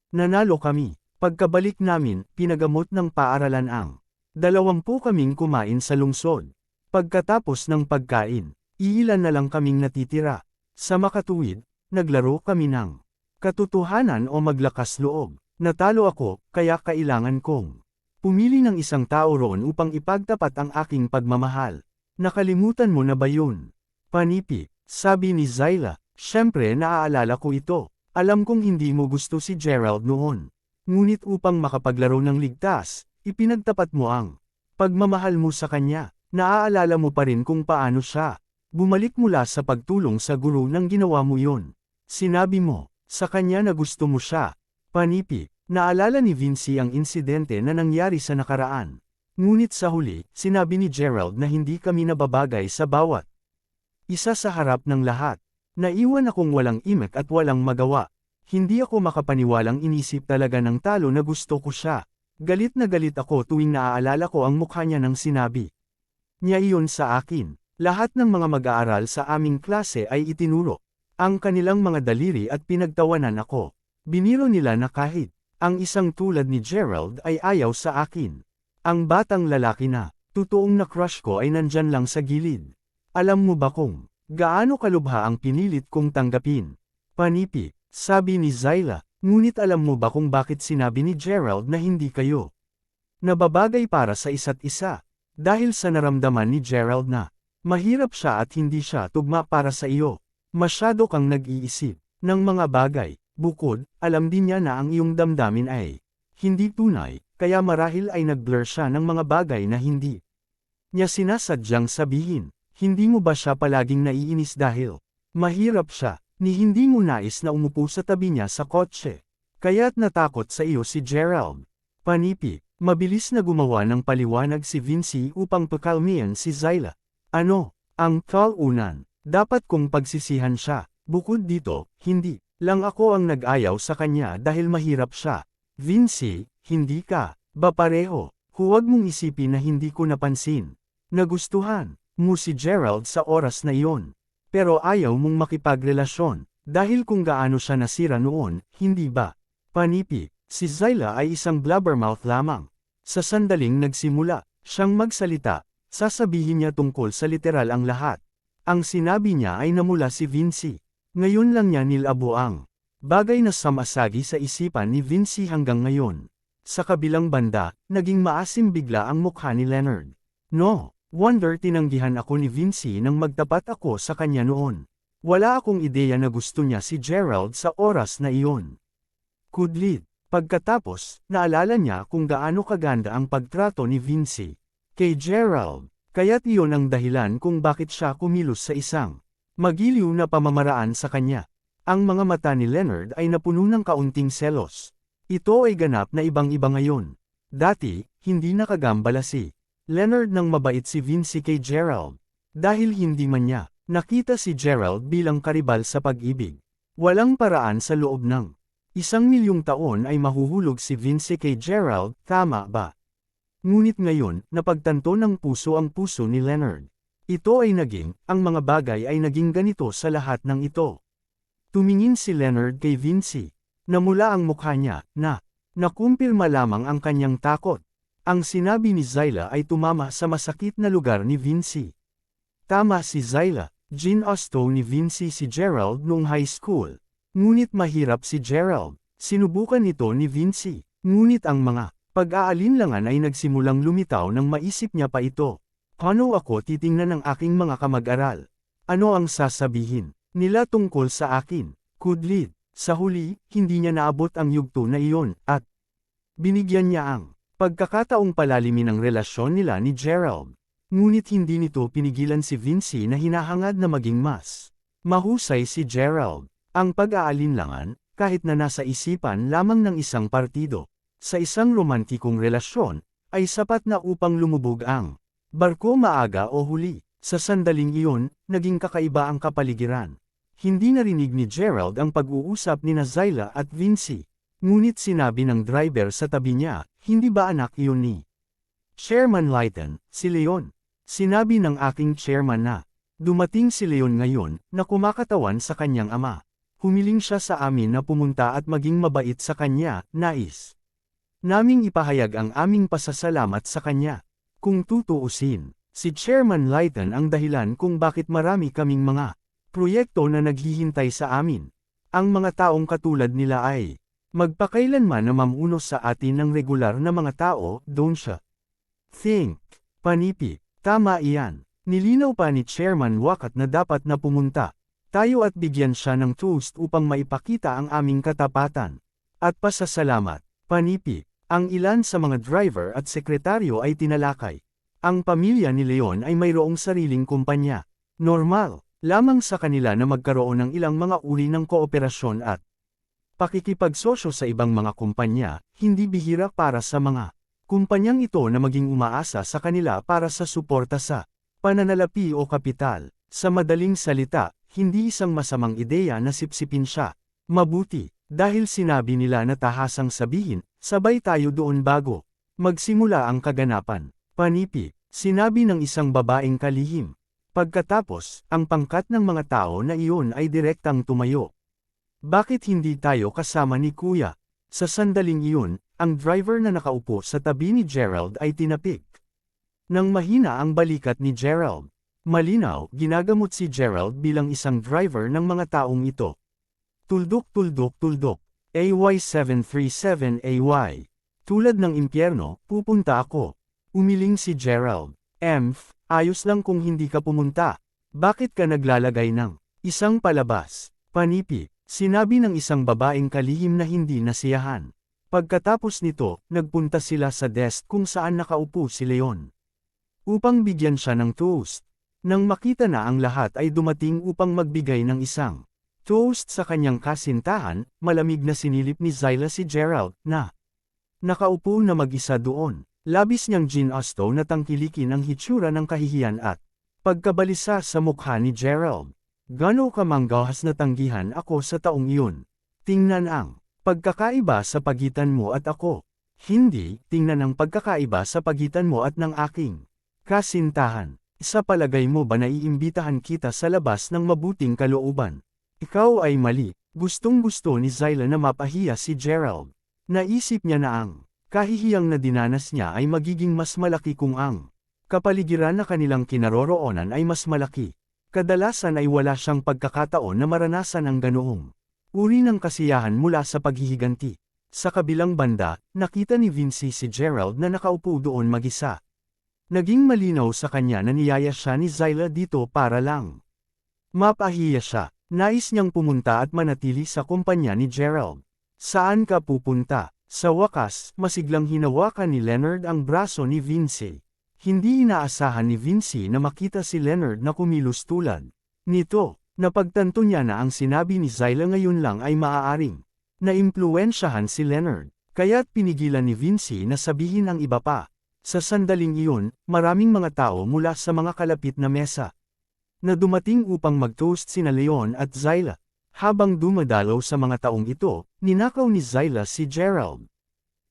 nanalo kami. Pagkabalik namin, pinagamot ng paaralan ang 20 kaming kumain sa lungsod. Pagkatapos ng pagkain, iilan na lang kaming natitira. Sa makatuwid, naglaro kami ng katotohanan o maglakas loob. Natalo ako, kaya kailangan kong pumili ng isang tao roon upang ipagtapat ang aking pagmamahal. Nakalimutan mo na ba yun? Panipi, sabi ni Zyla. Siyempre naaalala ko ito. Alam kong hindi mo gusto si Gerald noon. Ngunit upang makapaglaro ng ligtas, ipinagtapat mo ang pagmamahal mo sa kanya. Naaalala mo pa rin kung paano siya bumalik mula sa pagtulong sa guro nang ginawa mo yun. Sinabi mo sa kanya na gusto mo siya. Panipi, naalala ni Vinci ang insidente na nangyari sa nakaraan. Ngunit sa huli, sinabi ni Gerald na hindi kami nababagay sa bawat isa sa harap ng lahat. Naiwan akong walang imek at walang magawa. Hindi ako makapaniwalang inisip talaga ng talo na gusto ko siya. Galit na galit ako tuwing naaalala ko ang mukha niya nang sinabi niya iyon sa akin. Lahat ng mga mag-aaral sa aming klase ay itinuro ang kanilang mga daliri at pinagtawanan ako. Biniro nila na kahit ang isang tulad ni Gerald ay ayaw sa akin. Ang batang lalaki na totoong na-crush ko ay nandyan lang sa gilid. Alam mo ba kung gaano kalubha ang pinilit kong tanggapin? Panipi, sabi ni Zyla. Ngunit alam mo ba kung bakit sinabi ni Gerald na hindi kayo nababagay para sa isa't isa? Dahil sa naramdaman ni Gerald na mahirap siya at hindi siya tugma para sa iyo. Masyado kang nag-iisip ng mga bagay. Bukod, alam din niya na ang iyong damdamin ay hindi tunay, kaya marahil ay nag-blur siya ng mga bagay na hindi niya sinasadyang sabihin. Hindi mo ba siya palaging naiinis dahil mahirap siya, ni hindi mo nais na umupo sa tabi niya sa kotse? Kaya't natakot sa iyo si Gerald. Panipi, mabilis na gumawa ng paliwanag si Vinci upang pakalmihan si Zyla. Ano, ang kalunan, dapat kong pagsisihan siya. Bukod dito, hindi lang ako ang nag-ayaw sa kanya dahil mahirap siya. Vinci, hindi ka ba pareho? Huwag mong isipin na hindi ko napansin. Nagustuhan mo si Gerald sa oras na iyon. Pero ayaw mong makipagrelasyon, dahil kung gaano siya nasira noon, hindi ba? Panipi, si Zyla ay isang blabbermouth lamang. Sa sandaling nagsimula siyang magsalita, sasabihin niya tungkol sa literal ang lahat. Ang sinabi niya ay namula si Vinci. Ngayon lang niya nilabo ang bagay na samasagi sa isipan ni Vinci hanggang ngayon. Sa kabilang banda, naging maasim bigla ang mukha ni Leonard. No wonder tinanggihan ako ni Vinci nang magtapat ako sa kanya noon. Wala akong ideya na gusto niya si Gerald sa oras na iyon. Kudlit. Pagkatapos, naalala niya kung gaano kaganda ang pagtrato ni Vinci kay Gerald. Kaya't iyon ang dahilan kung bakit siya kumilos sa isang magiliw na pamamaraan sa kanya. Ang mga mata ni Leonard ay napuno ng kaunting selos. Ito ay ganap na ibang-iba ngayon. Dati, hindi nakagambala si Leonard nang mabait si Vinci kay Gerald. Dahil hindi man niya nakita si Gerald bilang karibal sa pag-ibig. Walang paraan sa loob ng 1,000,000 taon ay mahuhulog si Vinci kay Gerald, tama ba? Ngunit ngayon, napagtanto ng puso ang puso ni Leonard. Ito ay ang mga bagay ay naging ganito sa lahat ng ito. Tumingin si Leonard kay Vinci. Namula ang mukha niya, nakumpirma lamang ang kanyang takot. Ang sinabi ni Zyla ay tumama sa masakit na lugar ni Vinci. Tama si Zyla, ginusto ni Vinci si Gerald noong high school. Ngunit mahirap si Gerald. Sinubukan ito ni Vinci. Ngunit ang mga pag-aalinlangan ay nagsimulang lumitaw nang maisip niya pa ito. Paano ako titingnan ng aking mga kamag-aral? Ano ang sasabihin nila tungkol sa akin? Kudlit. Sa huli, hindi niya naabot ang yugto na iyon, at binigyan niya ang pagkakataong palalimin ang relasyon nila ni Gerald. Ngunit hindi nito pinigilan si Vinci na hinahangad na maging mas mahusay si Gerald. Ang pag-aalinlangan, kahit na nasa isipan lamang ng isang partido, sa isang romantikong relasyon, ay sapat na upang lumubog ang barko maaga o huli. Sa sandaling iyon, naging kakaiba ang kapaligiran. Hindi narinig ni Gerald ang pag-uusap ni Zyla at Vinci. Ngunit sinabi ng driver sa tabi niya, hindi ba anak iyon ni Chairman Lighton, si Leon? Sinabi ng aking chairman na dumating si Leon ngayon na kumakatawan sa kanyang ama. Humiling siya sa amin na pumunta at maging mabait sa kanya, nais naming ipahayag ang aming pasasalamat sa kanya. Kung tutuusin, si Chairman Lighton ang dahilan kung bakit marami kaming mga proyekto na naghihintay sa amin. Ang mga taong katulad nila ay magpakailanman na mamuno sa atin ng regular na mga tao, don't siya think. Panipi, tama iyan. Nilinaw pa ni Chairman Wakat na dapat na pumunta tayo at bigyan siya ng toast upang maipakita ang aming katapatan at pasasalamat. Panipi, ang ilan sa mga driver at sekretaryo ay tinalakay. Ang pamilya ni Leon ay mayroong sariling kumpanya. Normal lamang sa kanila na magkaroon ng ilang mga uri ng kooperasyon at pakikipagsosyo sa ibang mga kumpanya, hindi bihira para sa mga kumpanyang ito na maging umaasa sa kanila para sa suporta sa pananalapi o kapital. Sa madaling salita, hindi isang masamang ideya na sipsipin siya. Mabuti, dahil sinabi nila na tahasang sabihin, sabay tayo doon bago magsimula ang kaganapan. Panipi, sinabi ng isang babaeng kalihim. Pagkatapos, ang pangkat ng mga tao na iyon ay direktang tumayo. Bakit hindi tayo kasama ni Kuya? Sa sandaling iyon, ang driver na nakaupo sa tabi ni Gerald ay tinapik. Nang mahina ang balikat ni Gerald. Malinaw, ginagamot si Gerald bilang isang driver ng mga taong ito. Tuldok. AY737AY. Tulad ng impyerno, pupunta ako. Umiling si Gerald. Ayos lang kung hindi ka pumunta. Bakit ka naglalagay ng isang palabas? Panipi, sinabi ng isang babaeng kalihim na hindi nasiyahan. Pagkatapos nito, nagpunta sila sa desk kung saan nakaupo si Leon. Upang bigyan siya ng toast. Nang makita na ang lahat ay dumating upang magbigay ng isang toast sa kanyang kasintahan, malamig na sinilip ni Zyla si Gerald, na nakaupo na mag-isa doon. Labis niyang ginusto na tangkilikin ang hitsura ng kahihiyan at pagkabalisa sa mukha ni Gerald. Gano ka manggahas na tanggihan ako sa taong iyon. Tingnan ang pagkakaiba sa pagitan mo at ako. Hindi, tingnan ang pagkakaiba sa pagitan mo at ng aking kasintahan. Sa palagay mo ba naiimbitahan kita sa labas ng mabuting kalooban? Ikaw ay mali. Gustong-gusto ni Zyla na mapahiya si Gerald. Naisip niya na ang kahihiyang na dinanas niya ay magiging mas malaki kung ang kapaligiran na kanilang kinaroroonan ay mas malaki. Kadalasan ay wala siyang pagkakataon na maranasan ang ganoong uri ng kasiyahan mula sa paghihiganti. Sa kabilang banda, nakita ni Vincy si Gerald na nakaupo doon mag-isa. Naging malinaw sa kanya na niyaya siya ni Zyla dito para lang mapahiya siya. Nais niyang pumunta at manatili sa kumpanya ni Gerald. Saan ka pupunta? Sa wakas, masiglang hinawakan ni Leonard ang braso ni Vincy. Hindi inaasahan ni Vincy na makita si Leonard na kumilos tulad nito. Napagtanto niya na ang sinabi ni Zyla ngayon lang ay maaaring naimpluwensyahan si Leonard, kaya't pinigilan ni Vincy na sabihin ang iba pa. Sa sandaling iyon, maraming mga tao mula sa mga kalapit na mesa na dumating upang mag-toast sina Leon at Zyla. Habang dumadalaw sa mga taong ito, ninakaw ni Zyla si Gerald.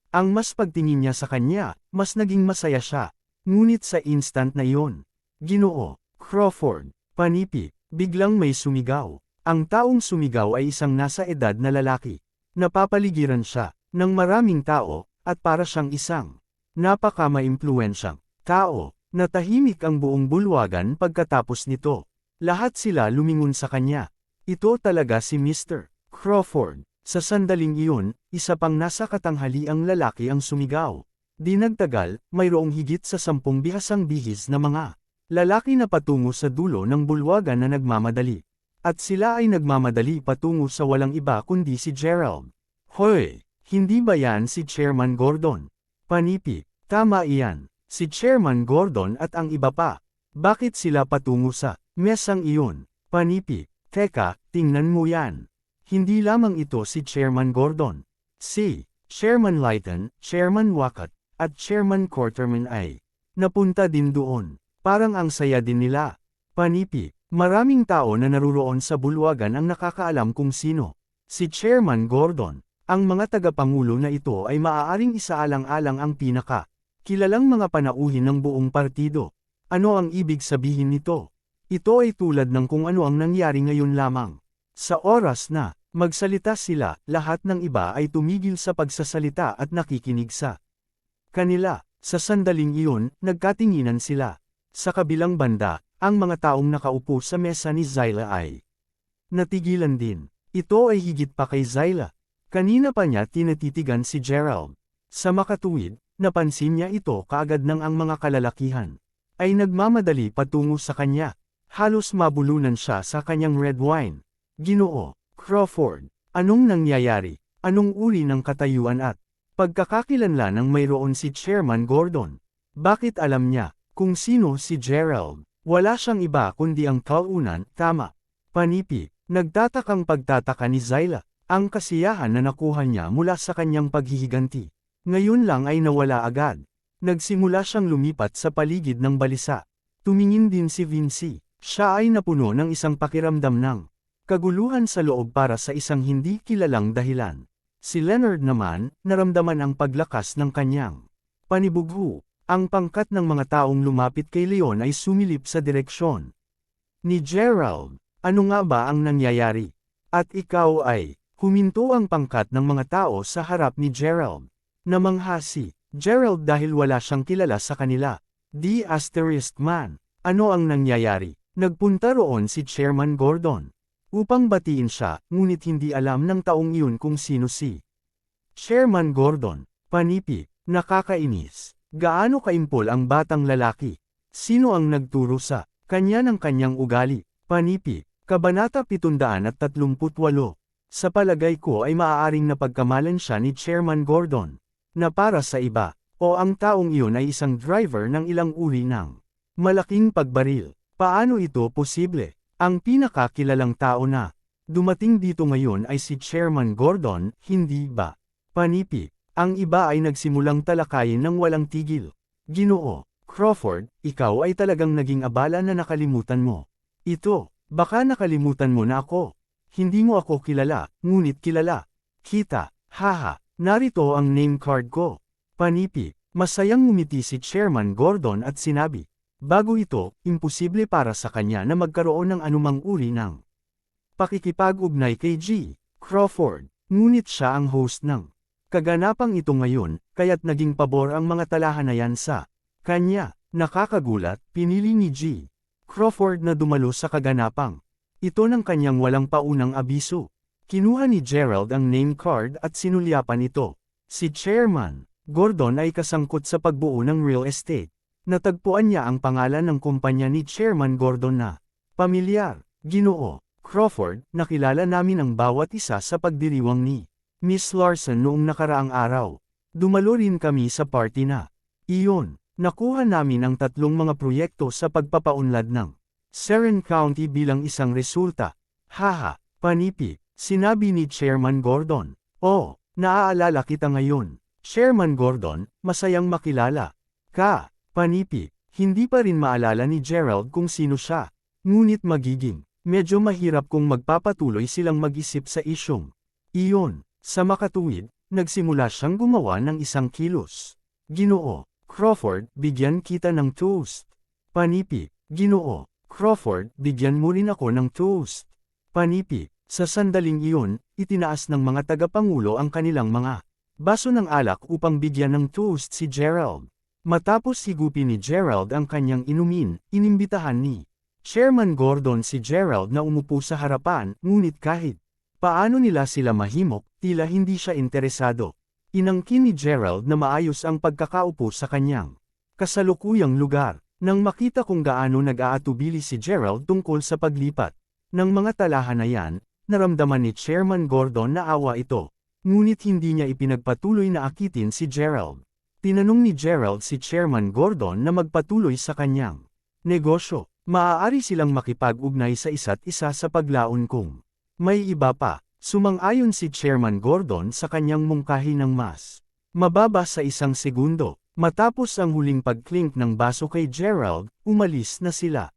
Ang mas pagtingin niya sa kanya, mas naging masaya siya. Ngunit sa instant na iyon, Ginoo Crawford, panipi, biglang may sumigaw. Ang taong sumigaw ay isang nasa edad na lalaki. Napapaligiran siya ng maraming tao, at para siyang isang napaka-maimpluwensyang tao. Natahimik ang buong bulwagan pagkatapos nito. Lahat sila lumingon sa kanya. Ito talaga si Mr. Crawford. Sa sandaling iyon, isa pang nasa katanghaliang lalaki ang sumigaw. Di nagtagal, mayroong higit sa 10 bihasang bihis na mga lalaki na patungo sa dulo ng bulwagan na nagmamadali. At sila ay nagmamadali patungo sa walang iba kundi si Gerald. Hoy! Hindi ba yan si Chairman Gordon? Panipi, tama iyan. Si Chairman Gordon at ang iba pa. Bakit sila patungo sa mesang iyon? Panipi, teka, tingnan mo yan. Hindi lamang ito si Chairman Gordon. Si Chairman Lighton, Chairman Wakat, at Chairman Quarterman ay napunta din doon. Parang ang saya din nila. Panipi, maraming tao na naruroon sa bulwagan ang nakakaalam kung sino si Chairman Gordon. Ang mga tagapangulo na ito ay maaaring isaalang-alang ang kilalang mga panauhin ng buong partido. Ano ang ibig sabihin nito? Ito ay tulad ng kung ano ang nangyari ngayon lamang. Sa oras na magsalita sila, lahat ng iba ay tumigil sa pagsasalita at nakikinig sa kanila. Sa sandaling iyon, nagkatinginan sila. Sa kabilang banda, ang mga taong nakaupo sa mesa ni Zyla ay natigilan din. Ito ay higit pa kay Zyla. Kanina pa niya tinatitigan si Gerald. Sa makatuwid, napansin niya ito kaagad nang ang mga kalalakihan ay nagmamadali patungo sa kanya. Halos mabulunan siya sa kanyang red wine. Ginoo Crawford, anong nangyayari? Anong uri ng katayuan at pagkakakilanlan ng mayroon si Chairman Gordon? Bakit alam niya kung sino si Gerald? Wala siyang iba kundi ang kaunan, tama. Panipi, nagtatakang pagtataka ni Zyla. Ang kasiyahan na nakuha niya mula sa kanyang paghihiganti. Ngayon lang ay nawala agad. Nagsimula siyang lumipat sa paligid ng balisa. Tumingin din si Vincy. Siya ay napuno ng isang pakiramdam ng kaguluhan sa loob para sa isang hindi kilalang dahilan. Si Leonard naman, naramdaman ang paglakas ng kanyang panibugho. Ang pangkat ng mga taong lumapit kay Leon ay sumilip sa direksyon ni Gerald. Ano nga ba ang nangyayari? At ikaw ay, huminto ang pangkat ng mga tao sa harap ni Gerald. Namangha si Gerald dahil wala siyang kilala sa kanila. The asterisk man. Ano ang nangyayari? Nagpunta roon si Chairman Gordon upang batiin siya, ngunit hindi alam ng taong iyon kung sino si Chairman Gordon. Panipi, nakakainis. Gaano kaimpol ang batang lalaki? Sino ang nagturo sa kanya ng kanyang ugali? Panipi, Kabanata 738. Sa palagay ko ay maaaring napagkamalan siya ni Chairman Gordon na para sa iba, o ang taong iyon ay isang driver ng ilang uri ng malaking pagbaril. Paano ito posible? Ang pinakakilalang tao na dumating dito ngayon ay si Chairman Gordon, hindi ba? Panipi, ang iba ay nagsimulang talakayin ng walang tigil. Ginoo Crawford, ikaw ay talagang naging abala na nakalimutan mo ito. Baka nakalimutan mo na ako. Hindi mo ako kilala, ngunit kilala kita. Haha, narito ang name card ko. Panipi, masayang ngumiti si Chairman Gordon at sinabi, bago ito, imposible para sa kanya na magkaroon ng anumang uri ng pakikipag-ugnay kay G. Crawford. Ngunit siya ang host ng kaganapang ito ngayon, kaya't naging pabor ang mga talahanayan sa kanya. Nakakagulat, pinili ni G. Crawford na dumalo sa kaganapang ito ng kanyang walang paunang abiso. Kinuha ni Gerald ang name card at sinulyapan ito. Si Chairman Gordon ay kasangkot sa pagbuo ng real estate. Natagpuan niya ang pangalan ng kumpanya ni Chairman Gordon na pamilyar. Ginoo Crawford, nakilala namin ang bawat isa sa pagdiriwang ni Miss Larson noong nakaraang araw. Dumalo rin kami sa party na iyon. Nakuha namin ang 3 mga proyekto sa pagpapaunlad ng Seren County bilang isang resulta. Haha, panipi, sinabi ni Chairman Gordon. Oh, naaalala kita ngayon. Chairman Gordon, masayang makilala ka. Panipi, hindi pa rin maalala ni Gerald kung sino siya. Ngunit magiging medyo mahirap kung magpapatuloy silang mag-isip sa isyong iyon. Sa makatuwid, nagsimula siyang gumawa ng isang kilos. Ginoo Crawford, bigyan kita ng toast. Panipi, Ginoo Crawford, bigyan mo rin ako ng toast. Panipi, sa sandaling iyon, itinaas ng mga tagapangulo ang kanilang mga baso ng alak upang bigyan ng toast si Gerald. Matapos higupin ni Gerald ang kanyang inumin, inimbitahan ni Chairman Gordon si Gerald na umupo sa harapan, ngunit kahit paano nila sila mahimok, tila hindi siya interesado. Inangkin ni Gerald na maayos ang pagkakaupo sa kanyang kasalukuyang lugar. Nang makita kung gaano nag-aatubili si Gerald tungkol sa paglipat ng mga talahan na yan, naramdaman ni Chairman Gordon na awa ito. Ngunit hindi niya ipinagpatuloy na akitin si Gerald. Tinanong ni Gerald si Chairman Gordon na magpatuloy sa kanyang negosyo. Maaari silang makipag-ugnay sa isa't isa sa paglaon kung may iba pa. Sumang-ayon si Chairman Gordon sa kanyang mungkahi ng mas mababa sa 1 segundo. Matapos ang huling pag-clink ng baso kay Gerald, umalis na sila.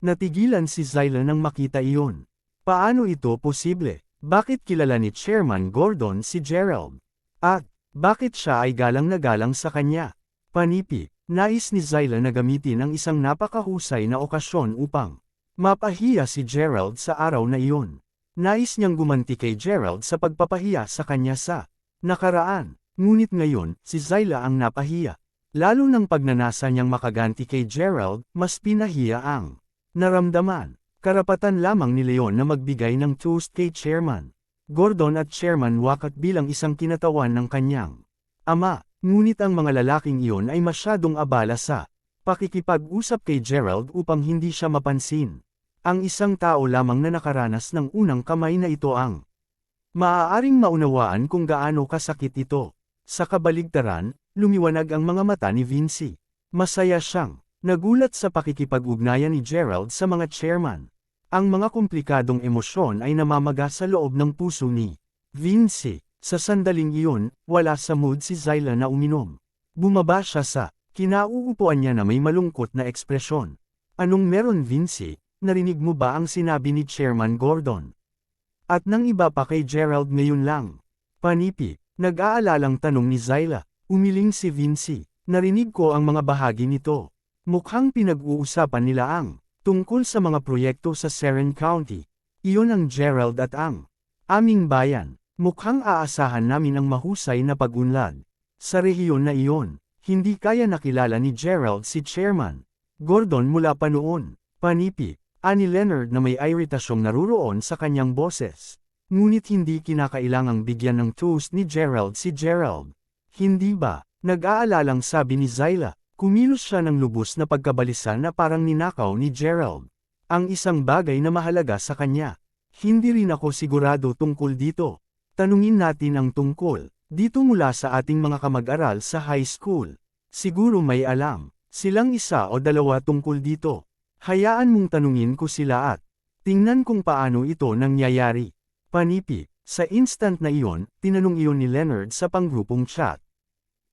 Natigilan si Zyla nang makita iyon. Paano ito posible? Bakit kilala ni Chairman Gordon si Gerald? At bakit siya ay galang na galang sa kanya? Panipi, nais ni Zyla na gamitin ang isang napakahusay na okasyon upang mapahiya si Gerald sa araw na iyon. Nais niyang gumanti kay Gerald sa pagpapahiya sa kanya sa nakaraan. Ngunit ngayon, si Zyla ang napahiya. Lalo ng pagnanasa niyang makaganti kay Gerald, mas pinahiya ang naramdaman. Karapatan lamang ni Leon na magbigay ng toast kay Chairman Gordon at Chairman Wakat bilang isang kinatawan ng kanyang ama. Ngunit ang mga lalaking iyon ay masyadong abala sa pakikipag-usap kay Gerald upang hindi siya mapansin. Ang isang tao lamang na nakaranas ng unang kamay na ito ang maaaring maunawaan kung gaano kasakit ito. Sa kabaligtaran, lumiwanag ang mga mata ni Vinci. Masaya siyang nagulat sa pakikipag-ugnayan ni Gerald sa mga chairman. Ang mga komplikadong emosyon ay namamaga sa loob ng puso ni Vinci. Sa sandaling iyon, wala sa mood si Zyla na uminom. Bumaba siya sa kinauupuan niya na may malungkot na ekspresyon. Anong meron, Vinci? Narinig mo ba ang sinabi ni Chairman Gordon? At nang iba pa kay Gerald ngayon lang. Panipi, nag-aalalang tanong ni Zyla. Umiling si Vinci. Narinig ko ang mga bahagi nito. Mukhang pinag-uusapan nila ang tungkol sa mga proyekto sa Seren County. Iyon ang Gerald at ang aming bayan. Mukhang aasahan namin ang mahusay na pag-unlad. Sa rehiyon na iyon, hindi kaya nakilala ni Gerald si Chairman Gordon mula pa noon. Panipi, ani Leonard na may iritasyong naruroon sa kanyang boses. Ngunit hindi kinakailangang bigyan ng toast ni Gerald si Gerald. Hindi ba? Nag-aalalang sabi ni Zyla. Kumilos siya ng lubos na pagkabalisa na parang ninakaw ni Gerald ang isang bagay na mahalaga sa kanya. Hindi rin ako sigurado tungkol dito. Tanungin natin ang tungkol dito mula sa ating mga kamag-aral sa high school. Siguro may alam silang 1 o 2 tungkol dito. Hayaan mong tanungin ko sila at tingnan kung paano ito nangyayari. Panipi, sa instant na iyon, tinanong iyon ni Leonard sa panggrupong chat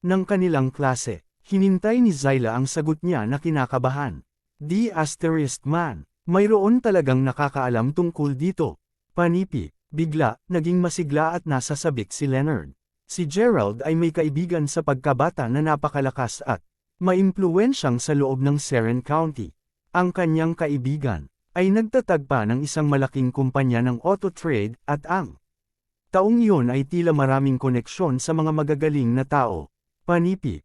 ng kanilang klase. Hinintay ni Zyla ang sagot niya na kinakabahan. Di asterisk man, mayroon talagang nakakaalam tungkol dito. Panipi, bigla, naging masigla at nasasabik si Leonard. Si Gerald ay may kaibigan sa pagkabata na napakalakas at maimpluwensyang sa loob ng Seren County. Ang kanyang kaibigan ay nagtatagpa ng isang malaking kumpanya ng auto trade at ang taong iyon ay tila maraming koneksyon sa mga magagaling na tao. Panipi,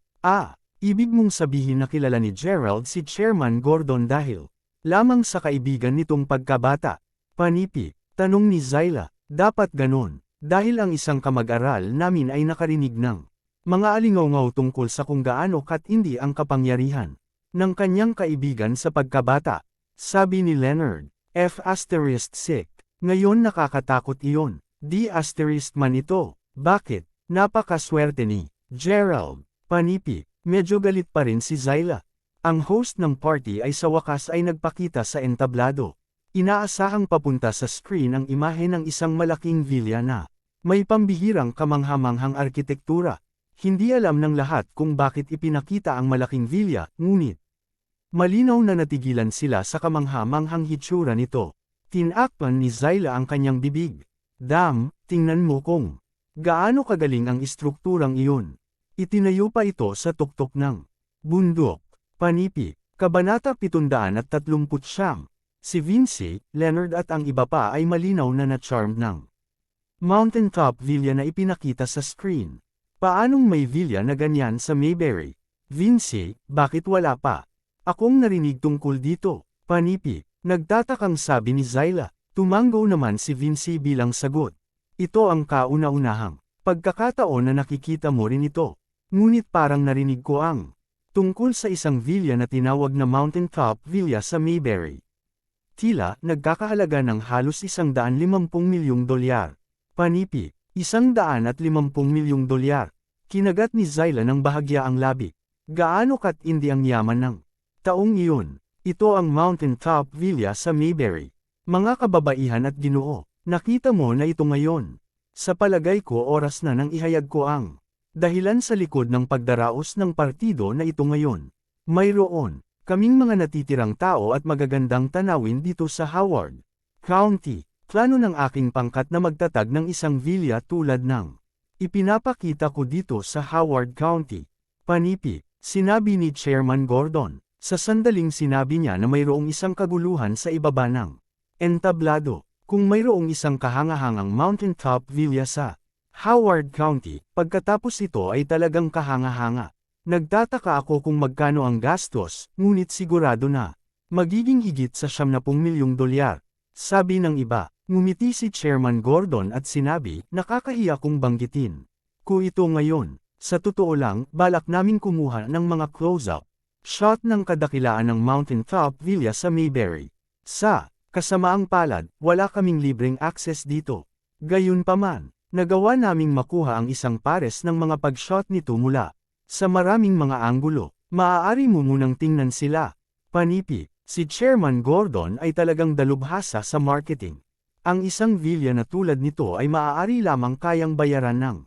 Ibig mong sabihin na kilala ni Gerald si Chairman Gordon dahil lamang sa kaibigan nitong pagkabata. Panipi, tanong ni Zyla, dapat ganon, dahil ang isang kamag-aral namin ay nakarinig ng mga alingaw-ngaw tungkol sa kung gaano katindi ang kapangyarihan ng kanyang kaibigan sa pagkabata. Sabi ni Leonard, F***sick. Ngayon nakakatakot iyon. D** man ito. Bakit? Napakaswerte ni Gerald. Panipi, medyo galit pa rin si Zyla. Ang host ng party ay sa wakas ay nagpakita sa entablado. Inaasahang papunta sa screen ang imahe ng isang malaking villa na may pambihirang kamanghamanghang arkitektura. Hindi alam ng lahat kung bakit ipinakita ang malaking villa, ngunit malinaw na natigilan sila sa kamanghamanghang hitsura nito. Tinakpan ni Zyla ang kanyang bibig. Damn, tingnan mo kung gaano kagaling ang istrukturang iyon. Itinayo pa ito sa tuktok ng bundok. Panipi, Kabanata 739. Si Vinci, Leonard at ang iba pa ay malinaw na na-charmed ng mountaintop villa na ipinakita sa screen. Paanong may villa na ganyan sa Mayberry? Vinci, bakit wala pa? Akong narinig tungkol dito. Panipi, nagtatakang sabi ni Zyla. Tumanggo naman si Vinci bilang sagot. Ito ang kauna-unahang pagkakataon na nakikita mo rin ito. Ngunit parang narinig ko ang tungkol sa isang villa na tinawag na Mountaintop Villa sa Mayberry. Tila, nagkakahalaga ng halos $150 milyong. Panipi, $150 milyong. Kinagat ni Zyla ng bahagya ang labi. Gaano katindi ang yaman ng taong iyon? Ito ang Mountaintop Villa sa Mayberry. Mga kababaihan at ginoo, nakita mo na ito ngayon. Sa palagay ko oras na nang ihayag ko ang dahilan sa likod ng pagdaraos ng partido na ito ngayon. Mayroon kaming mga natitirang tao at magagandang tanawin dito sa Howard County. Plano ng aking pangkat na magtatag ng isang villa tulad ng ipinapakita ko dito sa Howard County. Panipi, sinabi ni Chairman Gordon. Sa sandaling sinabi niya na mayroong isang kaguluhan sa ibaba ng entablado. Kung mayroong isang kahangahangang mountaintop villa sa Howard County, pagkatapos ito ay talagang kahanga-hanga. Nagtataka ako kung magkano ang gastos, ngunit sigurado na magiging higit sa $70 milyong. Sabi ng iba, ngumiti si Chairman Gordon at sinabi, nakakahiya kong banggitin ko ito ngayon. Sa totoo lang, balak namin kumuha ng mga close-up shot ng kadakilaan ng Mountaintop Villa sa Mayberry. Sa kasamaang palad, wala kaming libreng access dito. Gayunpaman, nagawa naming makuha ang isang pares ng mga pag-shot nito mula sa maraming mga anggulo. Maaari mo munang tingnan sila. Panipi, si Chairman Gordon ay talagang dalubhasa sa marketing. Ang isang villa na tulad nito ay maaari lamang kayang bayaran ng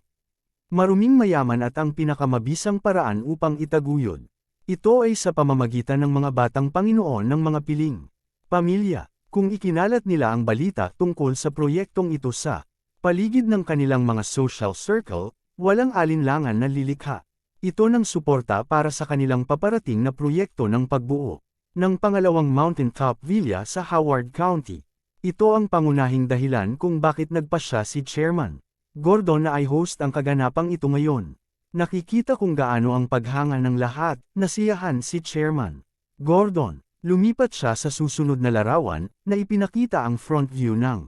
maruming mayaman at ang pinakamabisang paraan upang itaguyod. Ito ay sa pamamagitan ng mga batang Panginoon ng mga piling pamilya. Kung ikinalat nila ang balita tungkol sa proyektong ito sa paligid ng kanilang mga social circle, walang alinlangan na lilikha ito ng suporta para sa kanilang paparating na proyekto ng pagbuo ng pangalawang Mountaintop Villa sa Howard County. Ito ang pangunahing dahilan kung bakit nagpasya si Chairman Gordon na ay host ang kaganapang ito ngayon. Nakikita kung gaano ang paghanga ng lahat, nasiyahan si Chairman Gordon. Lumipat siya sa susunod na larawan, na ipinakita ang front view ng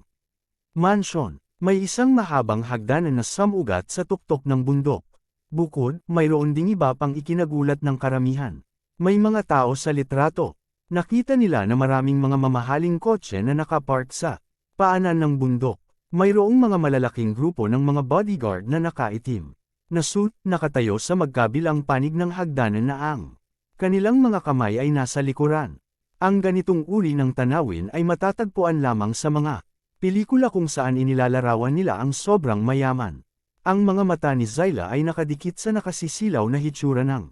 mansion. May isang mahabang hagdanan na samugat sa tuktok ng bundok. Bukod, mayroon ding iba pang ikinagulat ng karamihan. May mga tao sa litrato. Nakita nila na maraming mga mamahaling kotse na nakapark sa paanan ng bundok. Mayroong mga malalaking grupo ng mga bodyguard na nakaitim na suit, nakatayo sa magkabilang panig ng hagdanan na ang kanilang mga kamay ay nasa likuran. Ang ganitong uri ng tanawin ay matatagpuan lamang sa mga pelikula kung saan inilalarawan nila ang sobrang mayaman. Ang mga mata ni Zyla ay nakadikit sa nakasisilaw na hitsura ng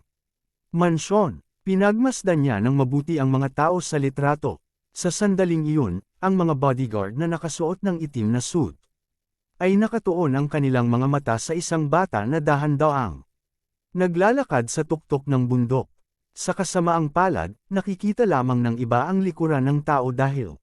mansyon. Pinagmasdan niya ng mabuti ang mga tao sa litrato. Sa sandaling iyon, ang mga bodyguard na nakasuot ng itim na suit ay nakatuon ang kanilang mga mata sa isang bata na dahan-daang naglalakad sa tuktok ng bundok. Sa kasamaang palad, nakikita lamang ng iba ang likuran ng tao dahil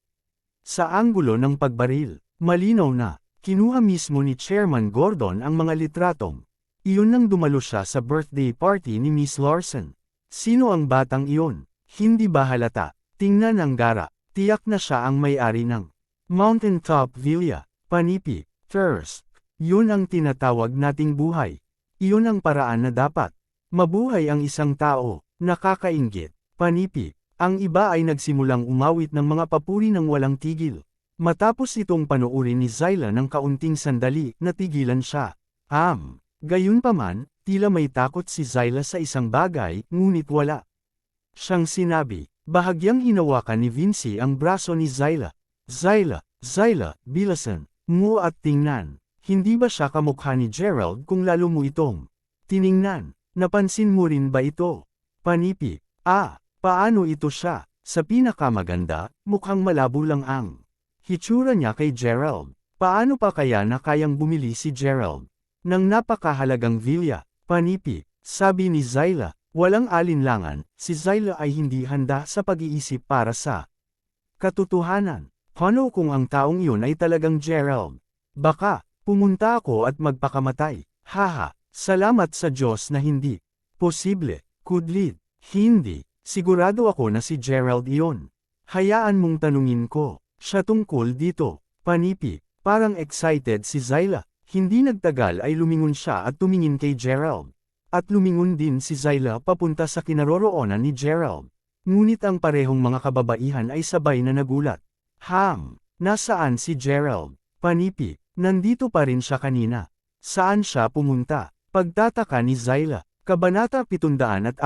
sa anggulo ng pagbaril. Malinaw na, kinuha mismo ni Chairman Gordon ang mga litratong iyon nang dumalo siya sa birthday party ni Miss Larson. Sino ang batang iyon? Hindi ba halata? Tingnan ang gara. Tiyak na siya ang may-ari ng Mountain Top Villa. Panipi. First. Yun ang tinatawag nating buhay. Iyon ang paraan na dapat. Mabuhay ang isang tao. Nakakainggit. Panipi. Ang iba ay nagsimulang umawit ng mga papuri ng walang tigil. Matapos itong panuurin ni Zyla ng kaunting sandali, natigilan siya. Gayunpaman, tila may takot si Zyla sa isang bagay, ngunit wala siyang sinabi. Bahagyang hinawakan ni Vinci ang braso ni Zyla. Zyla, bilisan mo at tingnan. Hindi ba siya kamukha ni Gerald kung lalo mo itong tiningnan? Napansin mo rin ba ito? Panipi. Paano ito siya? Sa pinakamaganda, mukhang malabo lang ang hitsura niya kay Gerald. Paano pa kaya na kayang bumili si Gerald ng napakahalagang villa? Panipi. Sabi ni Zyla. Walang alinlangan, si Zyla ay hindi handa sa pag-iisip para sa katotohanan. Paano kung ang taong iyon ay talagang Gerald? Baka, pumunta ako at magpakamatay. Haha, salamat sa Diyos na hindi posible. Kudlit. Hindi. Sigurado ako na si Gerald iyon. Hayaan mong tanungin ko siya tungkol dito. Panipi. Parang excited si Zyla. Hindi nagtagal ay lumingon siya at tumingin kay Gerald. At lumingon din si Zyla papunta sa kinaroroonan ni Gerald. Ngunit ang parehong mga kababaihan ay sabay na nagulat. Nasaan si Gerald? Panipi. Nandito pa rin siya kanina. Saan siya pumunta? Pagtataka ni Zyla. Kabanata 740.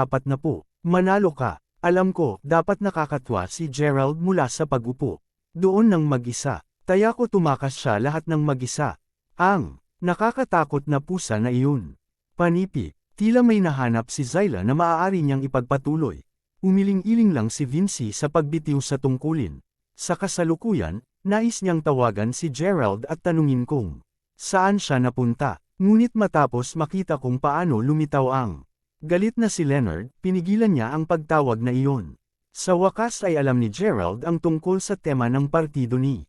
Manalo ka. Alam ko, dapat nakakatwa si Gerald mula sa pag-upo. Doon nang mag-isa. Taya ko tumakas siya lahat ng mag-isa. Ang nakakatakot na pusa na iyon. Panipi. Tila may nahanap si Zyla na maaari niyang ipagpatuloy. Umiling-iling lang si Vinci sa pagbitiw sa tungkulin. Sa kasalukuyan, nais niyang tawagan si Gerald at tanungin kung saan siya napunta. Ngunit matapos makita kung paano lumitaw ang galit na si Leonard, pinigilan niya ang pagtawag na iyon. Sa wakas ay alam ni Gerald ang tungkol sa tema ng partido ni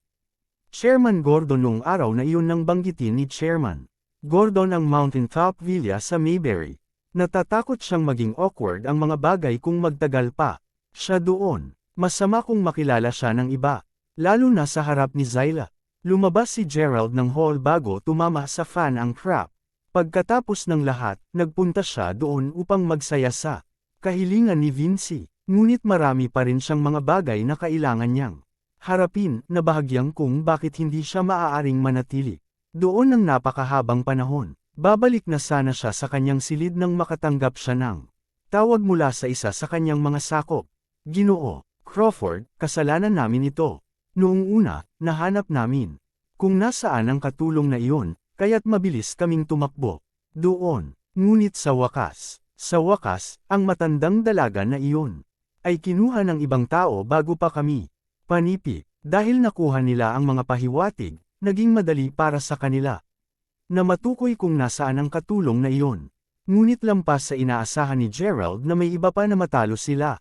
Chairman Gordon noong araw na iyon nang banggitin ni Chairman Gordon ang Mountain Top Villa sa Mayberry. Natatakot siyang maging awkward ang mga bagay kung magtagal pa siya doon. Masama kung makilala siya ng iba, lalo na sa harap ni Zyla. Lumabas si Gerald ng hall bago tumama sa fan ang crap. Pagkatapos ng lahat, nagpunta siya doon upang magsaya sa kahilingan ni Vinci. Ngunit marami pa rin siyang mga bagay na kailangan niyang harapin, na bahagyang kung bakit hindi siya maaaring manatili doon ng napakahabang panahon. Babalik na sana siya sa kanyang silid nang makatanggap siya ng tawag mula sa isa sa kanyang mga sakop. Ginoo Crawford, kasalanan namin ito. Noong una, nahanap namin kung nasaan ang katulong na iyon, kaya't mabilis kaming tumakbo doon. Ngunit sa wakas, ang matandang dalaga na iyon ay kinuha ng ibang tao bago pa kami. Panipi, dahil nakuha nila ang mga pahiwatig, naging madali para sa kanila na matukoy kung nasaan ang katulong na iyon. Ngunit lampas sa inaasahan ni Gerald na may iba pa na matalo sila.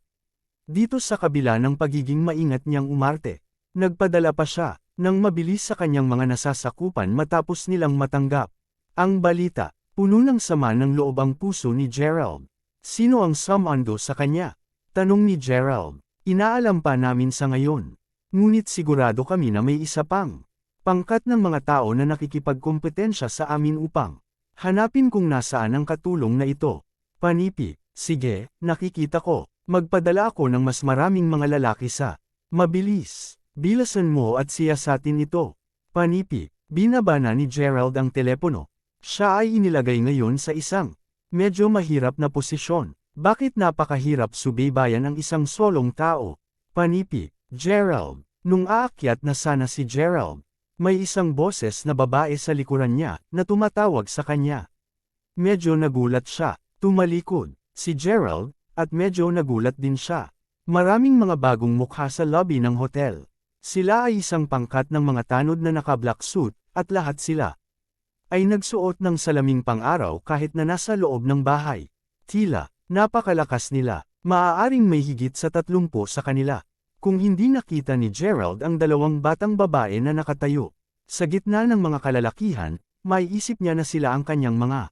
Dito sa kabila ng pagiging maingat niyang umarte, nagpadala pa siya ng mabilis sa kanyang mga nasasakupan matapos nilang matanggap ang balita. Puno ng sama ng loob ang puso ni Gerald. Sino ang sumando sa kanya? Tanong ni Gerald. Inaalam pa namin sa ngayon. Ngunit sigurado kami na may isa pang pangkat ng mga tao na nakikipagkompetensya sa amin upang hanapin kung nasaan ang katulong na ito. Panipi, sige, nakikita ko. Magpadala ako ng mas maraming mga lalaki sa mabilis. Bilasan mo at siyasatin ito. Panipi, binaba na ni Gerald ang telepono. Siya ay inilagay ngayon sa isang medyo mahirap na posisyon. Bakit napakahirap subaybayan ang isang solong tao? Panipi, Gerald. Nung aakyat na sana si Gerald, may isang boses na babae sa likuran niya na tumatawag sa kanya. Medyo nagulat siya, tumalikod si Gerald, at medyo nagulat din siya. Maraming mga bagong mukha sa lobby ng hotel. Sila ay isang pangkat ng mga tanod na naka-black suit, at lahat sila ay nagsuot ng salaming pang-araw kahit na nasa loob ng bahay. Tila, napakalakas nila, maaaring may higit sa 30 sa kanila. Kung hindi nakita ni Gerald ang dalawang batang babae na nakatayo sa gitna ng mga kalalakihan, maiisip niya na sila ang kanyang mga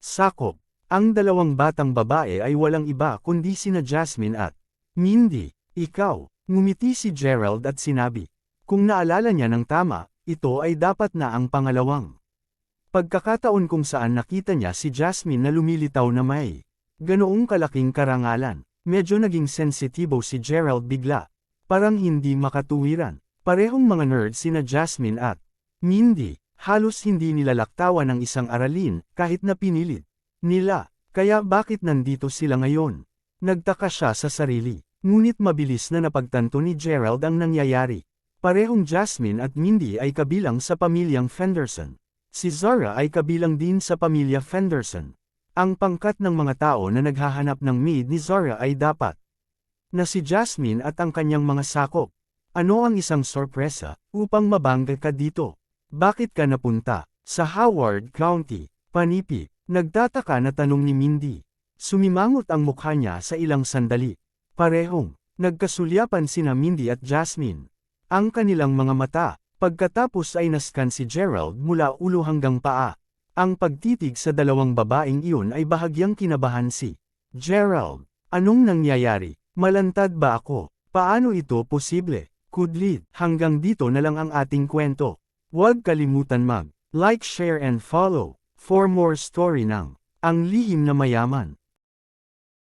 sakop. Ang dalawang batang babae ay walang iba kundi sina Jasmine at Mindy. Ikaw, ngumiti si Gerald at sinabi. Kung naalala niya ng tama, ito ay dapat na ang pangalawang pagkakataon kung saan nakita niya si Jasmine na lumilitaw na may ganoong kalaking karangalan. Medyo naging sensitibo si Gerald bigla. Parang hindi makatuwiran. Parehong mga nerd sina Jasmine at Mindy. Halos hindi nila laktawan ng isang aralin, kahit na pinilit nila. Kaya bakit nandito sila ngayon? Nagtaka siya sa sarili. Ngunit mabilis na napagtanto ni Gerald ang nangyayari. Parehong Jasmine at Mindy ay kabilang sa pamilyang Fenderson. Si Zara ay kabilang din sa pamilya Fenderson. Ang pangkat ng mga tao na naghahanap ng maid ni Zara ay dapat na si Jasmine at ang kanyang mga sakop. Ano ang isang sorpresa upang mabangga ka dito? Bakit ka napunta sa Howard County? Panipi, nagtataka na tanong ni Mindy. Sumimangot ang mukha niya sa ilang sandali. Parehong nagkasulyapan sina Mindy at Jasmine. Ang kanilang mga mata, pagkatapos ay nascan si Gerald mula ulo hanggang paa. Ang pagtitig sa dalawang babaeng iyon ay bahagyang kinabahan si Gerald. Anong nangyayari? Malantad ba ako? Paano ito posible? Kudlit, hanggang dito na lang ang ating kwento. Huwag kalimutan mag-like, share and follow for more story ng Ang Lihim na Mayaman.